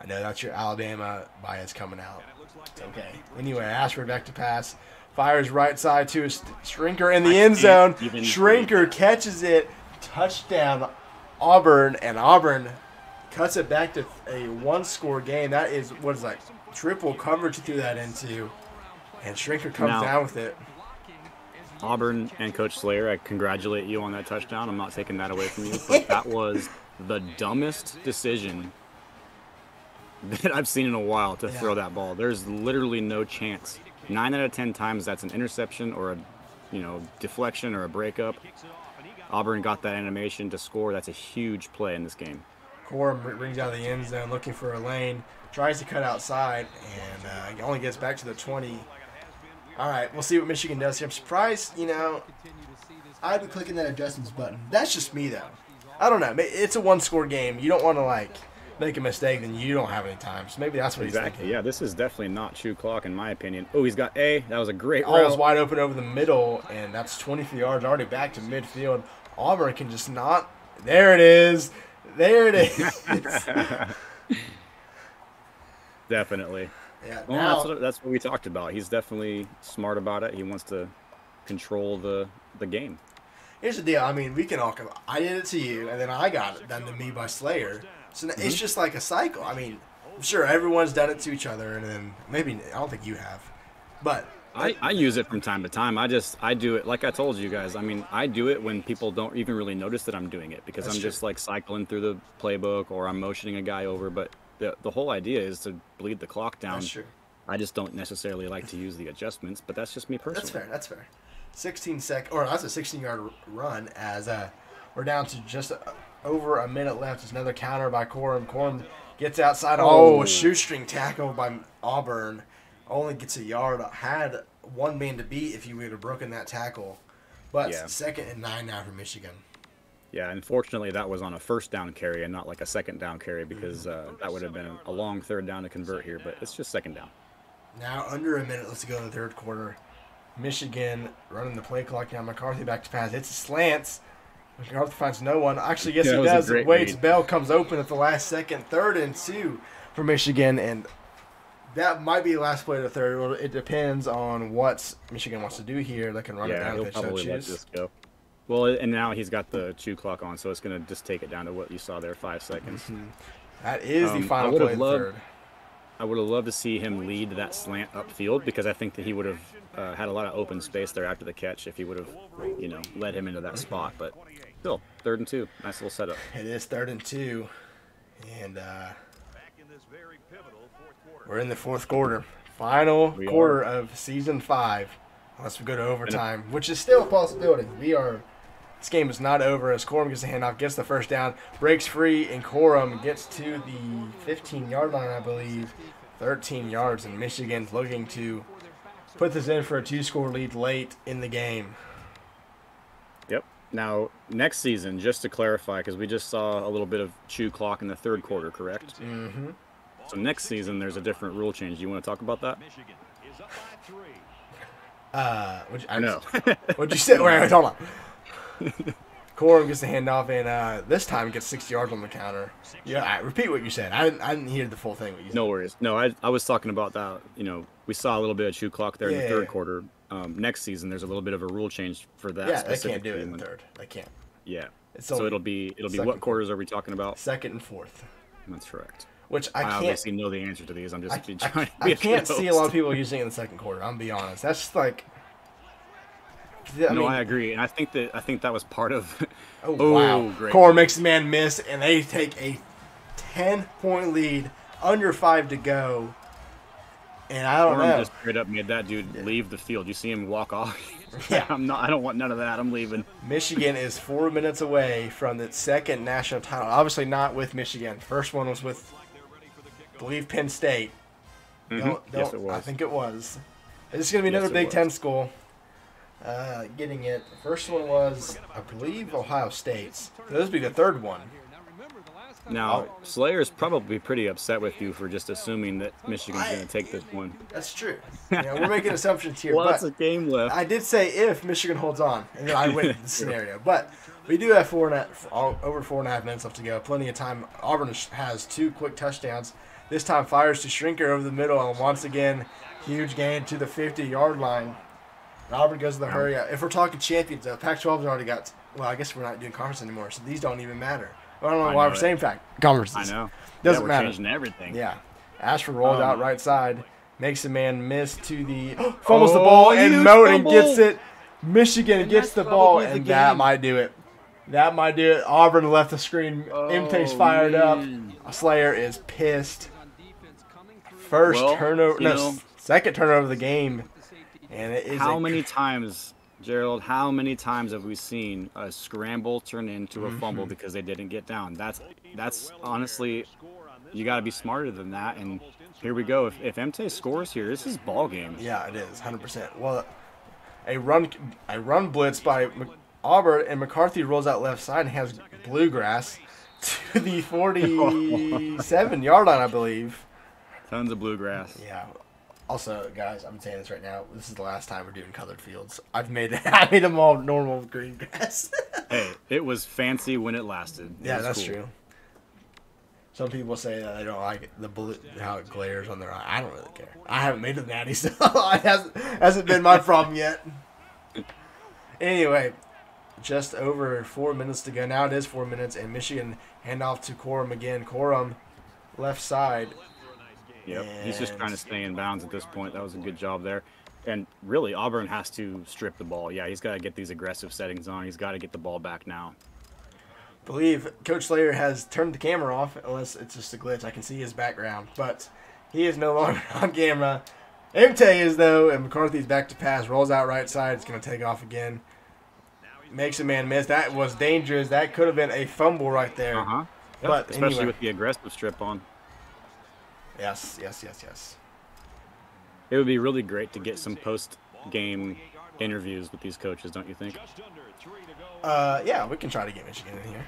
know that's your Alabama bias coming out. It's okay. Anyway, Ashford back to pass. Fires right side to a Shrinker in the end zone. Shrinker catches it. Touchdown, Auburn. And Auburn cuts it back to a 1-score game. That is, triple coverage threw that into. And Shrinker comes down with it. Auburn and Coach Slayer, I congratulate you on that touchdown. I'm not taking that away from you. But that was the dumbest decision that I've seen in a while to throw that ball. There's literally no chance. 9 out of 10 times that's an interception or a deflection or a breakup. Auburn got that animation to score. That's a huge play in this game. Corum brings out of the end zone looking for a lane. Tries to cut outside and only gets back to the 20. All right, we'll see what Michigan does here. I'm surprised, I'd be clicking that adjustments button. That's just me, though. I don't know. It's a 1-score game. You don't want to, make a mistake, then you don't have any time. So maybe that's what he's thinking. Yeah, this is definitely not Chew Clock, in my opinion. Oh, he's got A. That was a great route. All's wide open over the middle, and that's 23 yards already back to midfield. Auburn can just not. There it is. There it is. Definitely. Yeah, well, that's what we talked about. He's definitely smart about it. He wants to control the game. Here's the deal. I mean, we can all come. I did it to you, and then I got it done to me by Slayer. So it's just like a cycle. I mean, I'm sure everyone's done it to each other, and then maybe I don't think you have, but I use it from time to time. I do it like I told you guys. I mean, I do it when people don't even really notice that I'm doing it because I'm just cycling through the playbook or I'm motioning a guy over. But the whole idea is to bleed the clock down. That's true. I just don't necessarily like to use the adjustments, but that's just me personally. That's fair. 16-second, or that's a 16-yard run as we're down to just over a minute left. There's another counter by Corum. Corum gets outside. A shoestring tackle by Auburn. Only gets a yard. Had one man to beat if you would have broken that tackle. But 2nd and 9 now for Michigan. Yeah, unfortunately that was on a first down carry and not like a second down carry because that would have been a long third down to convert here. But it's just second down. Now under a minute. Let's go in the third quarter. Michigan running the play clock down. McCarthy back to pass. It's slants. McCarthy finds no one. Actually, yes, Yeah, he that was a does. great Wade's read. Bell comes open at the last second, 3rd and 2 for Michigan, and that might be the last play of the third. Well, it depends on what Michigan wants to do here. They can run it Yeah, down he'll if they so probably let choose. this go. Well, and now he's got the chew clock on, so it's going to just take it down to what you saw there, 5 seconds. That is the I final would play have of the loved- third. I would have loved to see him lead that slant upfield because I think that he would have had a lot of open space there after the catch if he would have, led him into that spot. But still, 3rd and 2. Nice little setup. It is 3rd and 2, and Back in this very pivotal fourth quarter. we're in the fourth quarter. Final We quarter are. of season 5, unless we go to overtime, which is still a possibility. This game is not over as Corum gets the handoff, gets the first down, breaks free, and Corum gets to the 15-yard line, I believe. 13 yards, and Michigan's looking to put this in for a 2-score lead late in the game. Yep. Now, next season, just to clarify, because we just saw a little bit of chew clock in the 3rd quarter, correct? Mm-hmm. So next season, there's a different rule change. Do you want to talk about that? Michigan is up by 3. No. What'd you say? Wait, hold on. Corum gets the handoff, and this time gets 60 yards on the counter. Yeah, repeat what you said. I didn't hear the full thing. What you said. No worries. No, I was talking about that. We saw a little bit of chew clock there in the Yeah. 3rd quarter. Next season, there's a little bit of a rule change for that. Yeah, they can't specific do it in game. the 3rd. They can't. Yeah. It's So only it'll be second what quarters are we talking about? 2nd and 4th, That's correct. which I can't. obviously know the answer to these. I'm just trying to be I a can't good see a lot of host. people using it in the 2nd quarter. I'm gonna be honest. That's just like. I agree, and I think that was part of. Oh, wow. Great. Corum makes the man miss, and they take a 10-point lead, under 5 to go. And I don't Corum know. just straight up made that dude leave the field. You see him walk off. Yeah. I don't want none of that. I'm leaving. Michigan is 4 minutes away from its 2nd national title. Obviously not with Michigan. First one was with, I believe, Penn State. Yes, it was. I think it was. This is going to be Yes, another it Big was. Ten school getting it. The first one was, I believe, Ohio State's. So this will be the 3rd one. Now, Slayer's probably pretty upset with you for just assuming that Michigan's going to take this one. That's true. We're making assumptions here. Lots but of game left. I did say if Michigan holds on, and then I went with the scenario. But we do have over 4.5 minutes left to go. Plenty of time. Auburn has 2 quick touchdowns. This time fires to Shrinker over the middle, and once again, huge gain to the 50-yard line. And Auburn goes to the hurry up. If we're talking champions, Pac-12's already got. Well, I guess we're not doing conference anymore, so these don't even matter. I don't know why we're saying conferences. I know. Doesn't we're matter. changing everything. Yeah. Ashford rolls out right side, makes a man miss to the fumbles the ball, and huge Moten fumble. gets it. Michigan gets the ball, probably the and that game. might do it. That might do it. Auburn left the screen. Imte's fired man. up. Slayer is pissed. First Well, turnover, you no, know- second turnover of the game, and it is How many times, Gerald, how many times have we seen a scramble turn into a fumble because they didn't get down? That's honestly, you got to be smarter than that. And here we go. If Imte scores here, this is ball game. Yeah, it is 100%. Well, a run blitz by Auburn, and McCarthy rolls out left side and has Bluegrass to the 47-yard line, I believe. Tons of bluegrass. Yeah. Also, guys, I'm saying this right now. This is the last time we're doing colored fields. I made them all normal green grass. Hey, it was fancy when it lasted. It Yeah, was that's cool. true. Some people say that they don't like it, the blue, how it glares on their eye. I don't really care. I haven't made a natty, so it hasn't been my problem yet. Anyway, just over 4 minutes to go. Now it is 4 minutes, and Michigan hand off to Corum again. Corum, left side. Yep, he's just trying to stay in bounds at this point. That was a good job there. And really, Auburn has to strip the ball. Yeah, he's got to get these aggressive settings on. He's got to get the ball back now. I believe Coach Slayer has turned the camera off, unless it's just a glitch. I can see his background, but he is no longer on camera. Imte is, though, and McCarthy's back to pass. Rolls out right side. It's going to take off again. Makes a man miss. That was dangerous. That could have been a fumble right there. Uh-huh. Yep, But especially anyway. with the aggressive strip on. Yes. It would be really great to get some post-game interviews with these coaches, don't you think? Yeah, we can try to get Michigan in here.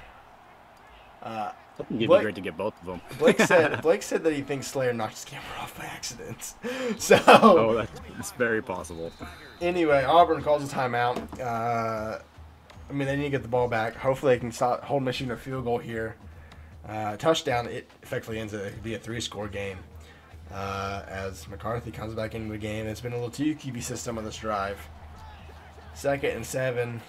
I think it'd be Blake- great to get both of them. Blake said that he thinks Slayer knocked his camera off by accident. So Oh, that's very possible. anyway, Auburn calls a timeout. I mean, they need to get the ball back. Hopefully, they can hold Michigan to a field goal here. Touchdown, it effectively ends it. It could be a 3-score game. As McCarthy comes back into the game. It's been a little too QB system on this drive. 2nd and 7.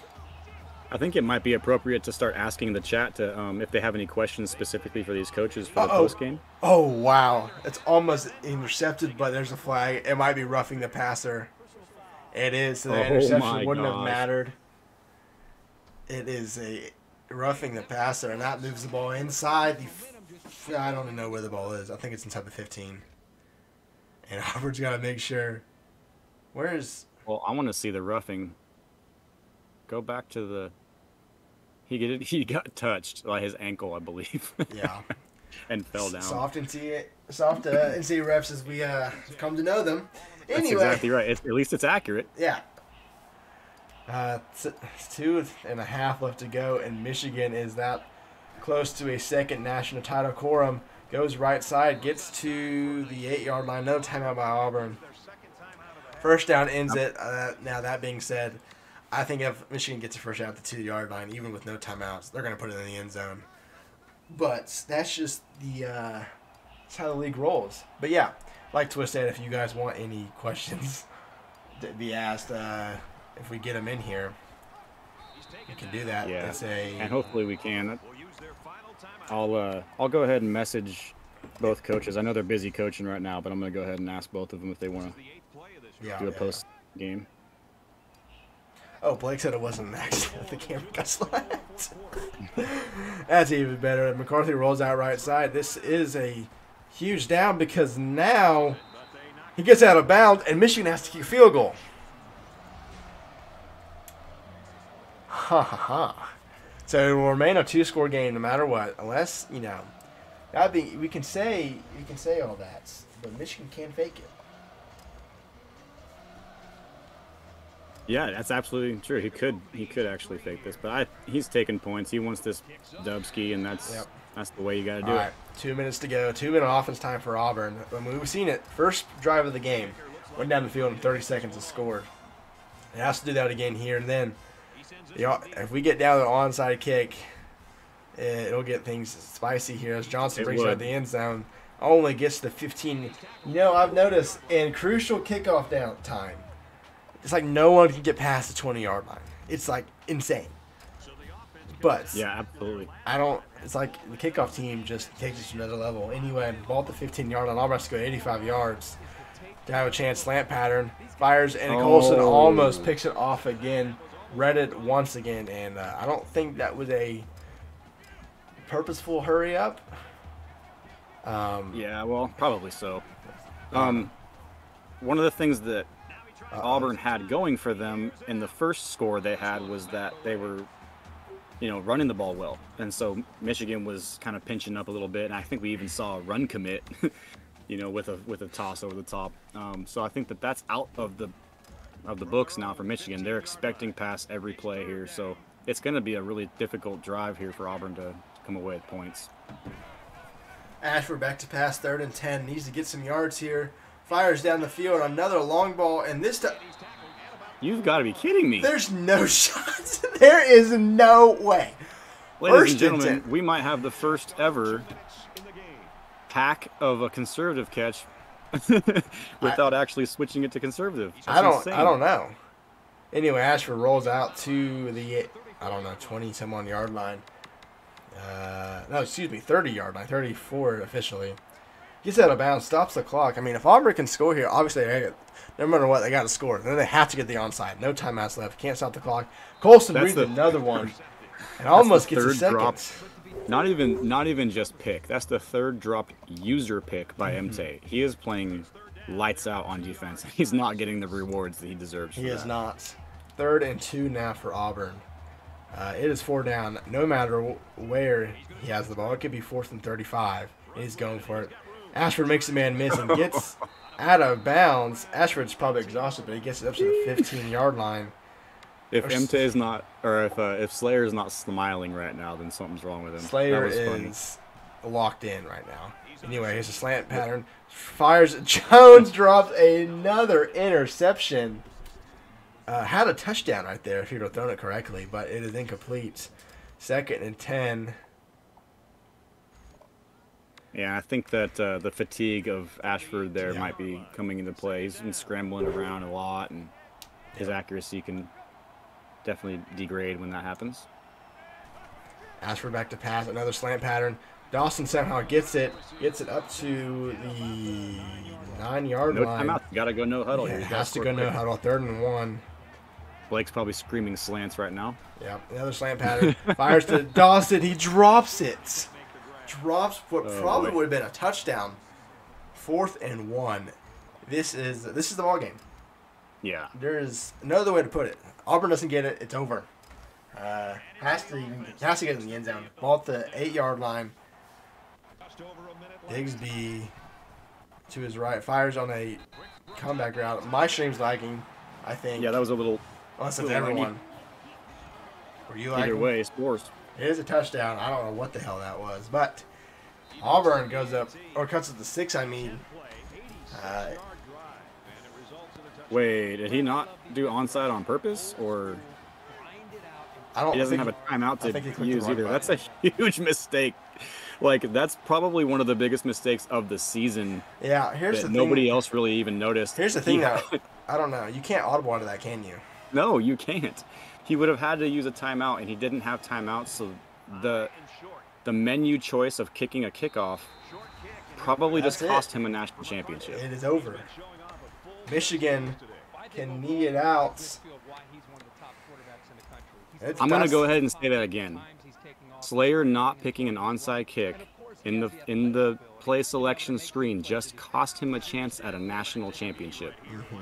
I think it might be appropriate to start asking the chat to if they have any questions specifically for these coaches for the post game. Oh, wow. It's almost intercepted, but there's a flag. It might be roughing the passer. It is. So the interception wouldn't have mattered. It is a roughing the passer, and that moves the ball inside the. I don't even know where the ball is. I think it's inside the 15. And Auburn's got to make sure. Where's? Well, I want to see the roughing. Go back to the. He got touched by his ankle, I believe. Yeah. And fell down. Soft NC refs as we come to know them. Anyway. That's exactly right. At least it's accurate. Yeah. 2.5 left to go, and Michigan is that close to a second national title quorum. Goes right side, gets to the 8-yard line. No timeout by Auburn. First down ends it. Now, that being said, I think if Michigan gets a first down at the 2-yard line, even with no timeouts, they're going to put it in the end zone. But that's just that's how the league rolls. But, yeah, like Twist said, if you guys want any questions to be asked, if we get them in here, you can do that. Yeah, and hopefully we can. I'll go ahead and message both coaches. I know they're busy coaching right now, but I'm going to go ahead and ask both of them if they want to do a post game. Oh, Blake said it wasn't an accident. The camera got slapped. That's even better. McCarthy rolls out right side. This is a huge down because now he gets out of bounds and Michigan has to kick a field goal. Ha ha ha. So it will remain a 2-score game no matter what, unless, we can say all that, but Michigan can fake it. Yeah, that's absolutely true. He could actually fake this, but he's taking points. He wants this Dubsky, and that's the way you got to do it. 2 minutes to go. 2-minute offense time for Auburn. We've seen it. First drive of the game, went down the field in 30 seconds and scored. It has to do that again here, and then if we get down to the onside kick, it'll get things spicy here as Johnson brings it out the end zone. Only gets the 15. I've noticed in crucial kickoff down time, it's like no one can get past the 20-yard line. It's like insane. But yeah, absolutely. It's like the kickoff team just takes it to another level. Anyway, ball at the 15-yard line. Auburn has to go 85 yards to have a chance. Slant pattern. Fires, and Colson almost picks it off again. Read it once again, and I don't think that was a purposeful hurry up. Yeah, well, probably so. One of the things that Auburn had going for them in the first score they had was that they were, running the ball well, and so Michigan was kind of pinching up a little bit, and I think we even saw a run commit, with a toss over the top. So I think that's out of the books now for Michigan. They're expecting pass every play here, so it's going to be a really difficult drive here for Auburn to come away with points. Ashford back to pass, 3rd and 10. Needs to get some yards here. Fires down the field, another long ball, and this time... You've got to be kidding me. There's no shots. There is no way. Ladies and gentlemen, we might have the first ever hack of a conservative catch without actually switching it to conservative. I don't know. Anyway, Ashford rolls out to the 20-some-on yard line. 30-yard line, 34 officially. Gets out of bounds, stops the clock. I mean, if Auburn can score here, obviously, no matter what, they got to score. Then they have to get the onside. No timeouts left. Can't stop the clock. Colson brings another one, and almost gets a second. Drop. Not even just pick. That's the 3rd dropped user pick by MT. He is playing lights out on defense. He's not getting the rewards that he deserves. He is not. 3rd and 2 now for Auburn. It is 4 down. No matter where he has the ball, it could be 4th and 35. He's going for it. Ashford makes the man miss and gets out of bounds. Ashford's probably exhausted, but he gets it up to the 15-yard line. If MT is not, or if Slayer is not smiling right now, then something's wrong with him. Slayer is locked in right now. Anyway, here's a slant pattern. Fires. Jones drops another interception. Had a touchdown right there if he'd have thrown it correctly, but it is incomplete. 2nd and 10. Yeah, I think that the fatigue of Ashford there might be coming into play. He's been scrambling around a lot, and his accuracy can definitely degrade when that happens. Ashford back to pass, another slant pattern. Dawson somehow gets it up to the 9-yard line. No timeout. Got to go no huddle here. Has to go no huddle. 3rd and 1. Blake's probably screaming slants right now. Yep, another slant pattern. Fires to Dawson. He drops it. Drops what probably would have been a touchdown. 4th and 1. This is the ball game. Yeah. There is no other way to put it. Auburn doesn't get it. It's over. Has to get in the end zone. Ball at the 8-yard line. Digsby to his right fires on a comeback route. My stream's lagging, I think. Yeah, that was a little. Unless it's everyone. Were you lagging? Either way, scores. It is a touchdown. I don't know what the hell that was, but Auburn goes up or cuts it to 6. I mean. Wait, did he not do onside on purpose, or he doesn't have a timeout to use either? That's a huge mistake. Like, that's probably one of the biggest mistakes of the season. Yeah, here's the thing. Nobody else really even noticed. Here's the thing, though. I don't know. You can't audible into that, can you? No, you can't. He would have had to use a timeout, and he didn't have timeout, so the menu choice of kicking a kickoff probably just cost him a national championship. It is over. Michigan can knee it out. I'm going to go ahead and say that again. Slayer not picking an onside kick in the play selection screen just cost him a chance at a national championship. Mm-hmm.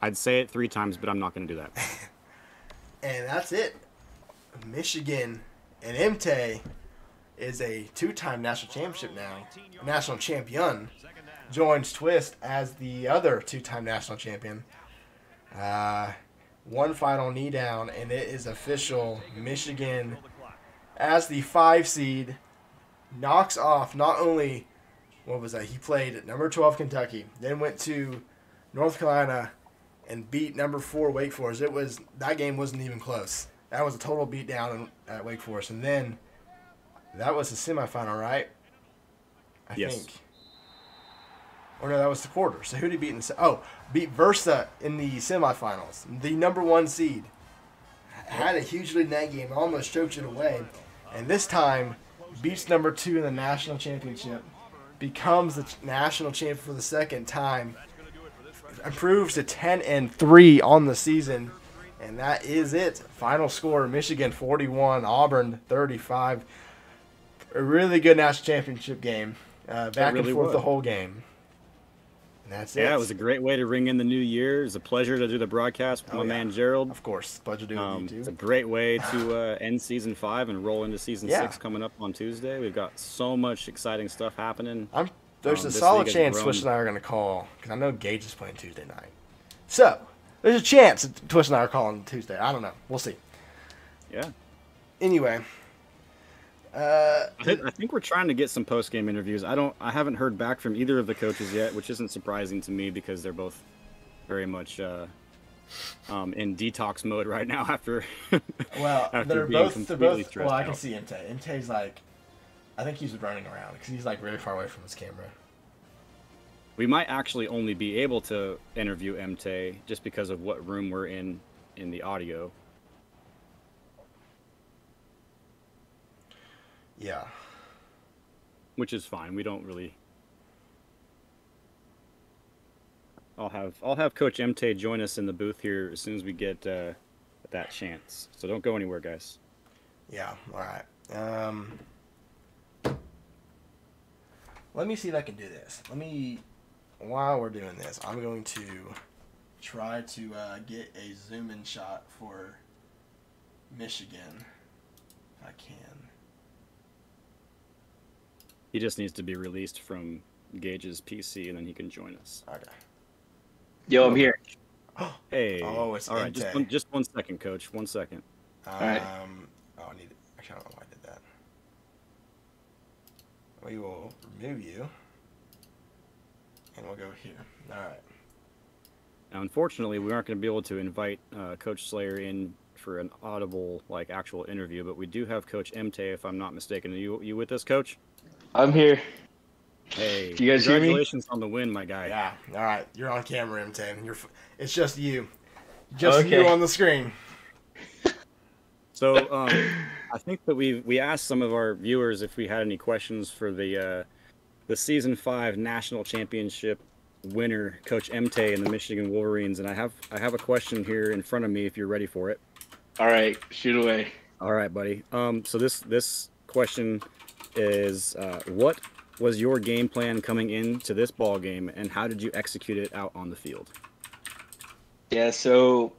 I'd say it 3 times, but I'm not going to do that. And that's it. Michigan and MT is a 2-time national championship now. National champion. Joins Twist as the other 2-time national champion. One final knee down, and it is official. Michigan, as the 5 seed, knocks off not only, what was that? He played at number 12 Kentucky, then went to North Carolina and beat number 4 Wake Forest. That game wasn't even close. That was a total beatdown at Wake Forest, and then that was the semifinal, right? I think. Or no, that was the quarter. So who did he beat in the beat Versa in the semifinals. The number 1 seed. Had a huge lead in that game, almost choked it away. And this time beats number 2 in the national championship. Becomes the national champion for the 2nd time. Improves to 10-3 on the season. And that is it. Final score, Michigan 41, Auburn 35. A really good national championship game. Back and forth the whole game. And that's it. Yeah, it was a great way to ring in the new year. It was a pleasure to do the broadcast with my man Gerald. Of course, pleasure doing it with you too. It's a great way to end season 5 and roll into season 6 coming up on Tuesday. We've got so much exciting stuff happening. There's a solid chance Twist and I are going to call, because I know Gage is playing Tuesday night. So, there's a chance that Twist and I are calling Tuesday. I don't know. We'll see. Yeah. Anyway. I think we're trying to get some post-game interviews. I haven't heard back from either of the coaches yet, which isn't surprising to me because they're both very much in detox mode right now after. Well, after they're both. Well, I can see MT. MT's like, I think he's running around because he's like really far away from his camera. We might actually only be able to interview MT just because of what room we're in the audio. Yeah. Which is fine. We don't really. I'll have Coach MT join us in the booth here as soon as we get that chance. So don't go anywhere, guys. Yeah. All right. Let me see if I can do this. While we're doing this, I'm going to try to get a zoom-in shot for Michigan, if I can. He just needs to be released from Gage's PC, and then he can join us. Okay. Yo, I'm here. Hey. Oh, it's all right. Just 1 second, Coach. 1 second. All right. I need it. Actually, I don't know why I did that. We will remove you, and we'll go here. All right. Now, unfortunately, we aren't going to be able to invite Coach Slayer in for an audible, like, actual interview, but we do have Coach MT, if I'm not mistaken. Are you with us, Coach? I'm here. Hey, Do you guys hear me? congratulations on the win, my guy. Yeah. All right. You're on camera, MT. It's just you. Just you on the screen. So I think that we asked some of our viewers if we had any questions for the Season 5 National Championship winner, Coach MT and the Michigan Wolverines, and I have a question here in front of me if you're ready for it. All right, shoot away. All right, buddy. So this question is, what was your game plan coming into this ball game, and how did you execute it out on the field? Yeah, so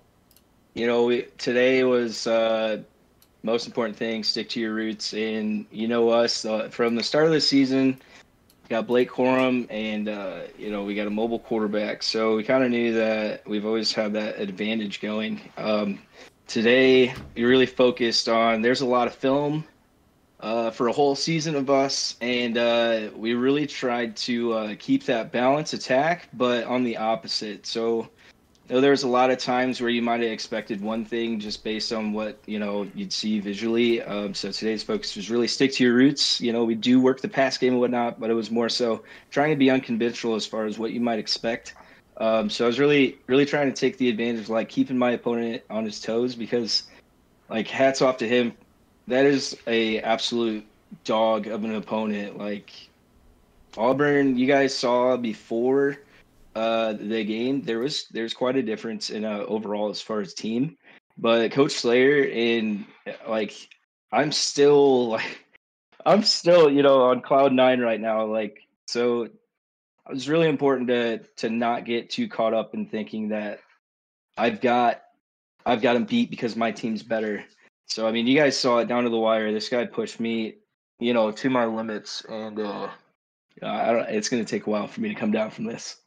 today was most important thing: stick to your roots. And us from the start of the season. We got Blake Corum, and we got a mobile quarterback, so we kind of knew that we've always had that advantage going. Today, we really focused on. There's a lot of film for a whole season of us, and we really tried to keep that balance attack, but on the opposite. So there's a lot of times where you might have expected one thing just based on what you'd see visually. So today's focus was really stick to your roots. We do work the pass game and whatnot, but it was more so trying to be unconventional as far as what you might expect. So I was really, really trying to take the advantage of like keeping my opponent on his toes, because like hats off to him. That is a absolute dog of an opponent. Like Auburn, you guys saw before the game, there's quite a difference in overall as far as team. But Coach Slayer, and like I'm still on cloud nine right now. Like, so it was really important to not get too caught up in thinking that I've got him beat because my team's better. So I mean, you guys saw it down to the wire. This guy pushed me, to my limits, and it's going to take a while for me to come down from this.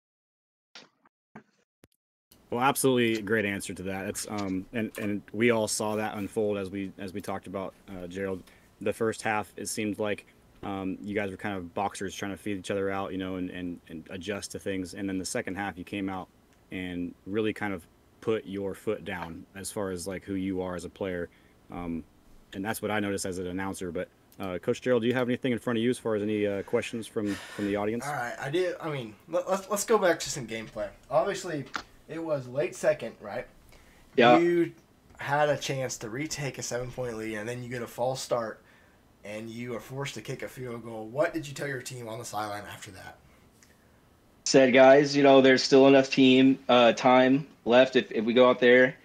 Well, absolutely great answer to that. It's and we all saw that unfold as we talked about, Gerald. The first half, it seemed like you guys were kind of boxers trying to feed each other out, and adjust to things. And then the second half, you came out and really kind of put your foot down as far as like who you are as a player. And that's what I noticed as an announcer. But Coach Gerald, do you have anything in front of you as far as any questions from the audience? All right, I did. I mean, let's go back to some gameplay. Obviously, it was late second, right? Yeah. You had a chance to retake a 7-point lead, and then you get a false start, and you are forced to kick a field goal. What did you tell your team on the sideline after that? Said, guys, there's still enough time left if we go out there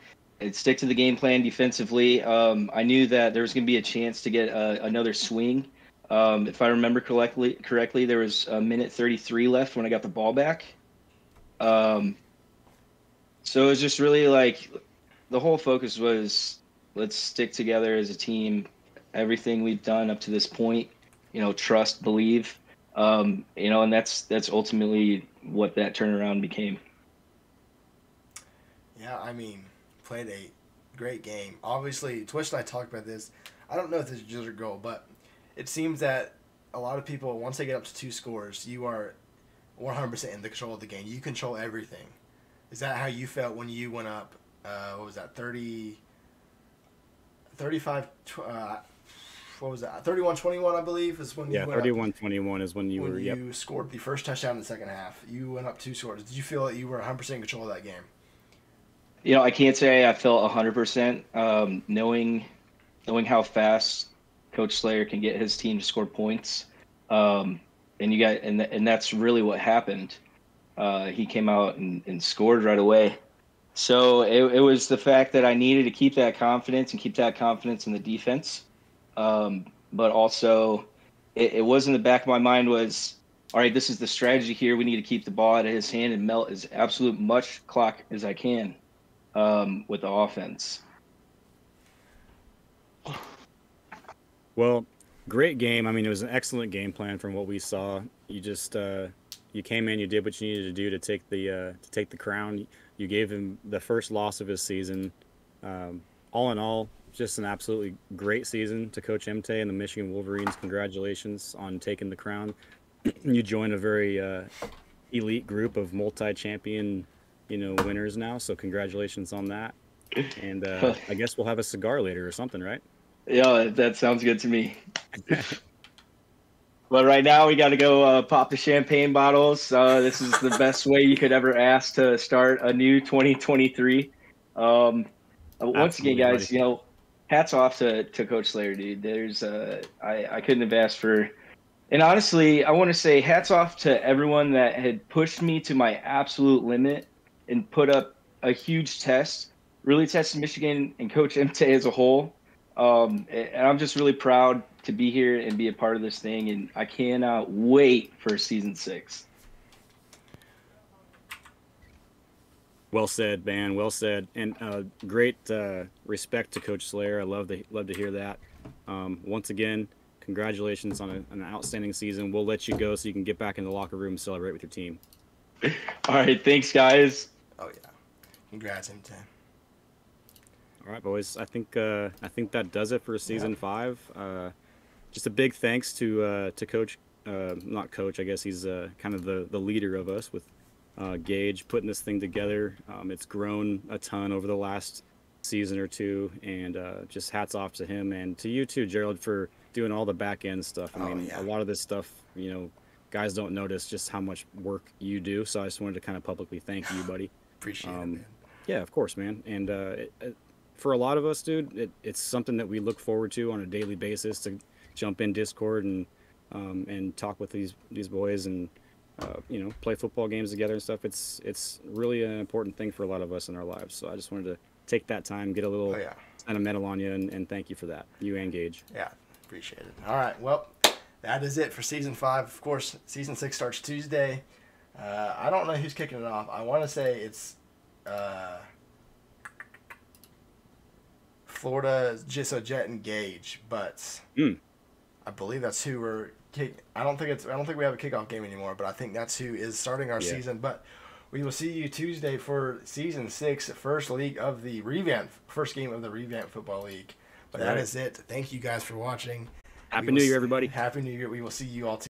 and stick to the game plan defensively. I knew that there was going to be a chance to get another swing. If I remember correctly, there was a minute 33 left when I got the ball back. So it was just really like the whole focus was let's stick together as a team. Everything we've done up to this point, trust, believe, and that's ultimately what that turnaround became. Yeah, I mean, played a great game. Obviously, Twitch and I talked about this. I don't know if this is just a goal, but it seems that a lot of people, once they get up to 2 scores, you are 100% in the control of the game. You control everything. Is that how you felt when you went up, what was that, 31-21, I believe, is when you went 31-21 is when you scored the first touchdown in the second half. You went up 2 scores. Did you feel that you were 100% in control of that game? I can't say I felt 100%, knowing how fast Coach Slayer can get his team to score points. And that's really what happened. He came out and scored right away. So it was the fact that I needed to keep that confidence and keep that confidence in the defense. But also it was in the back of my mind was, all right, this is the strategy here. We need to keep the ball out of his hand and melt as absolute much clock as I can with the offense. Well, great game. I mean, it was an excellent game plan from what we saw. You just you came in, you did what you needed to do to take the crown. You gave him the first loss of his season. All in all, just an absolutely great season to Coach MT and the Michigan Wolverines. Congratulations on taking the crown. You joined a very elite group of multi-champion winners now. So congratulations on that. And I guess we'll have a cigar later or something, right? Yeah, that sounds good to me. But right now we got to go pop the champagne bottles. This is the best way you could ever ask to start a new 2023. Once again, guys, buddy. hats off to Coach Slayer, dude. There's I couldn't have asked for. And honestly, I want to say hats off to everyone that had pushed me to my absolute limit and put up a huge test, really tested Michigan and Coach MT as a whole. And I'm just really proud to be here and be a part of this thing, and I cannot wait for season 6. Well said, man. Well said, and great respect to Coach Slayer. I love to hear that. Once again, congratulations on an outstanding season. We'll let you go so you can get back in the locker room and celebrate with your team. All right, thanks, guys. Oh yeah, congrats, MT. All right, boys. I think that does it for season 5. Just a big thanks to Coach, not Coach. I guess he's kind of the leader of us with Gage putting this thing together. It's grown a ton over the last season or two, and just hats off to him and to you too, Gerald, for doing all the back end stuff. I mean, a lot of this stuff, guys don't notice just how much work you do. So I just wanted to kind of publicly thank you, buddy. Appreciate it, man. Yeah, of course, man. And for a lot of us, dude, it's something that we look forward to on a daily basis, to jump in Discord and talk with these boys and play football games together and stuff. It's really an important thing for a lot of us in our lives. So I just wanted to take that time, get a little sentimental on you, and thank you for that. You and Gage. Yeah, appreciate it. All right, well, that is it for season 5. Of course, season 6 starts Tuesday. I don't know who's kicking it off. I want to say it's Florida, Jet and Gage, but I believe that's who we're. I don't think we have a kickoff game anymore, but I think that's who is starting our season. But we will see you Tuesday for season 6, first game of the Revamped Football League. But that is it. Thank you guys for watching. Happy New Year, everybody. Happy New Year. We will see you all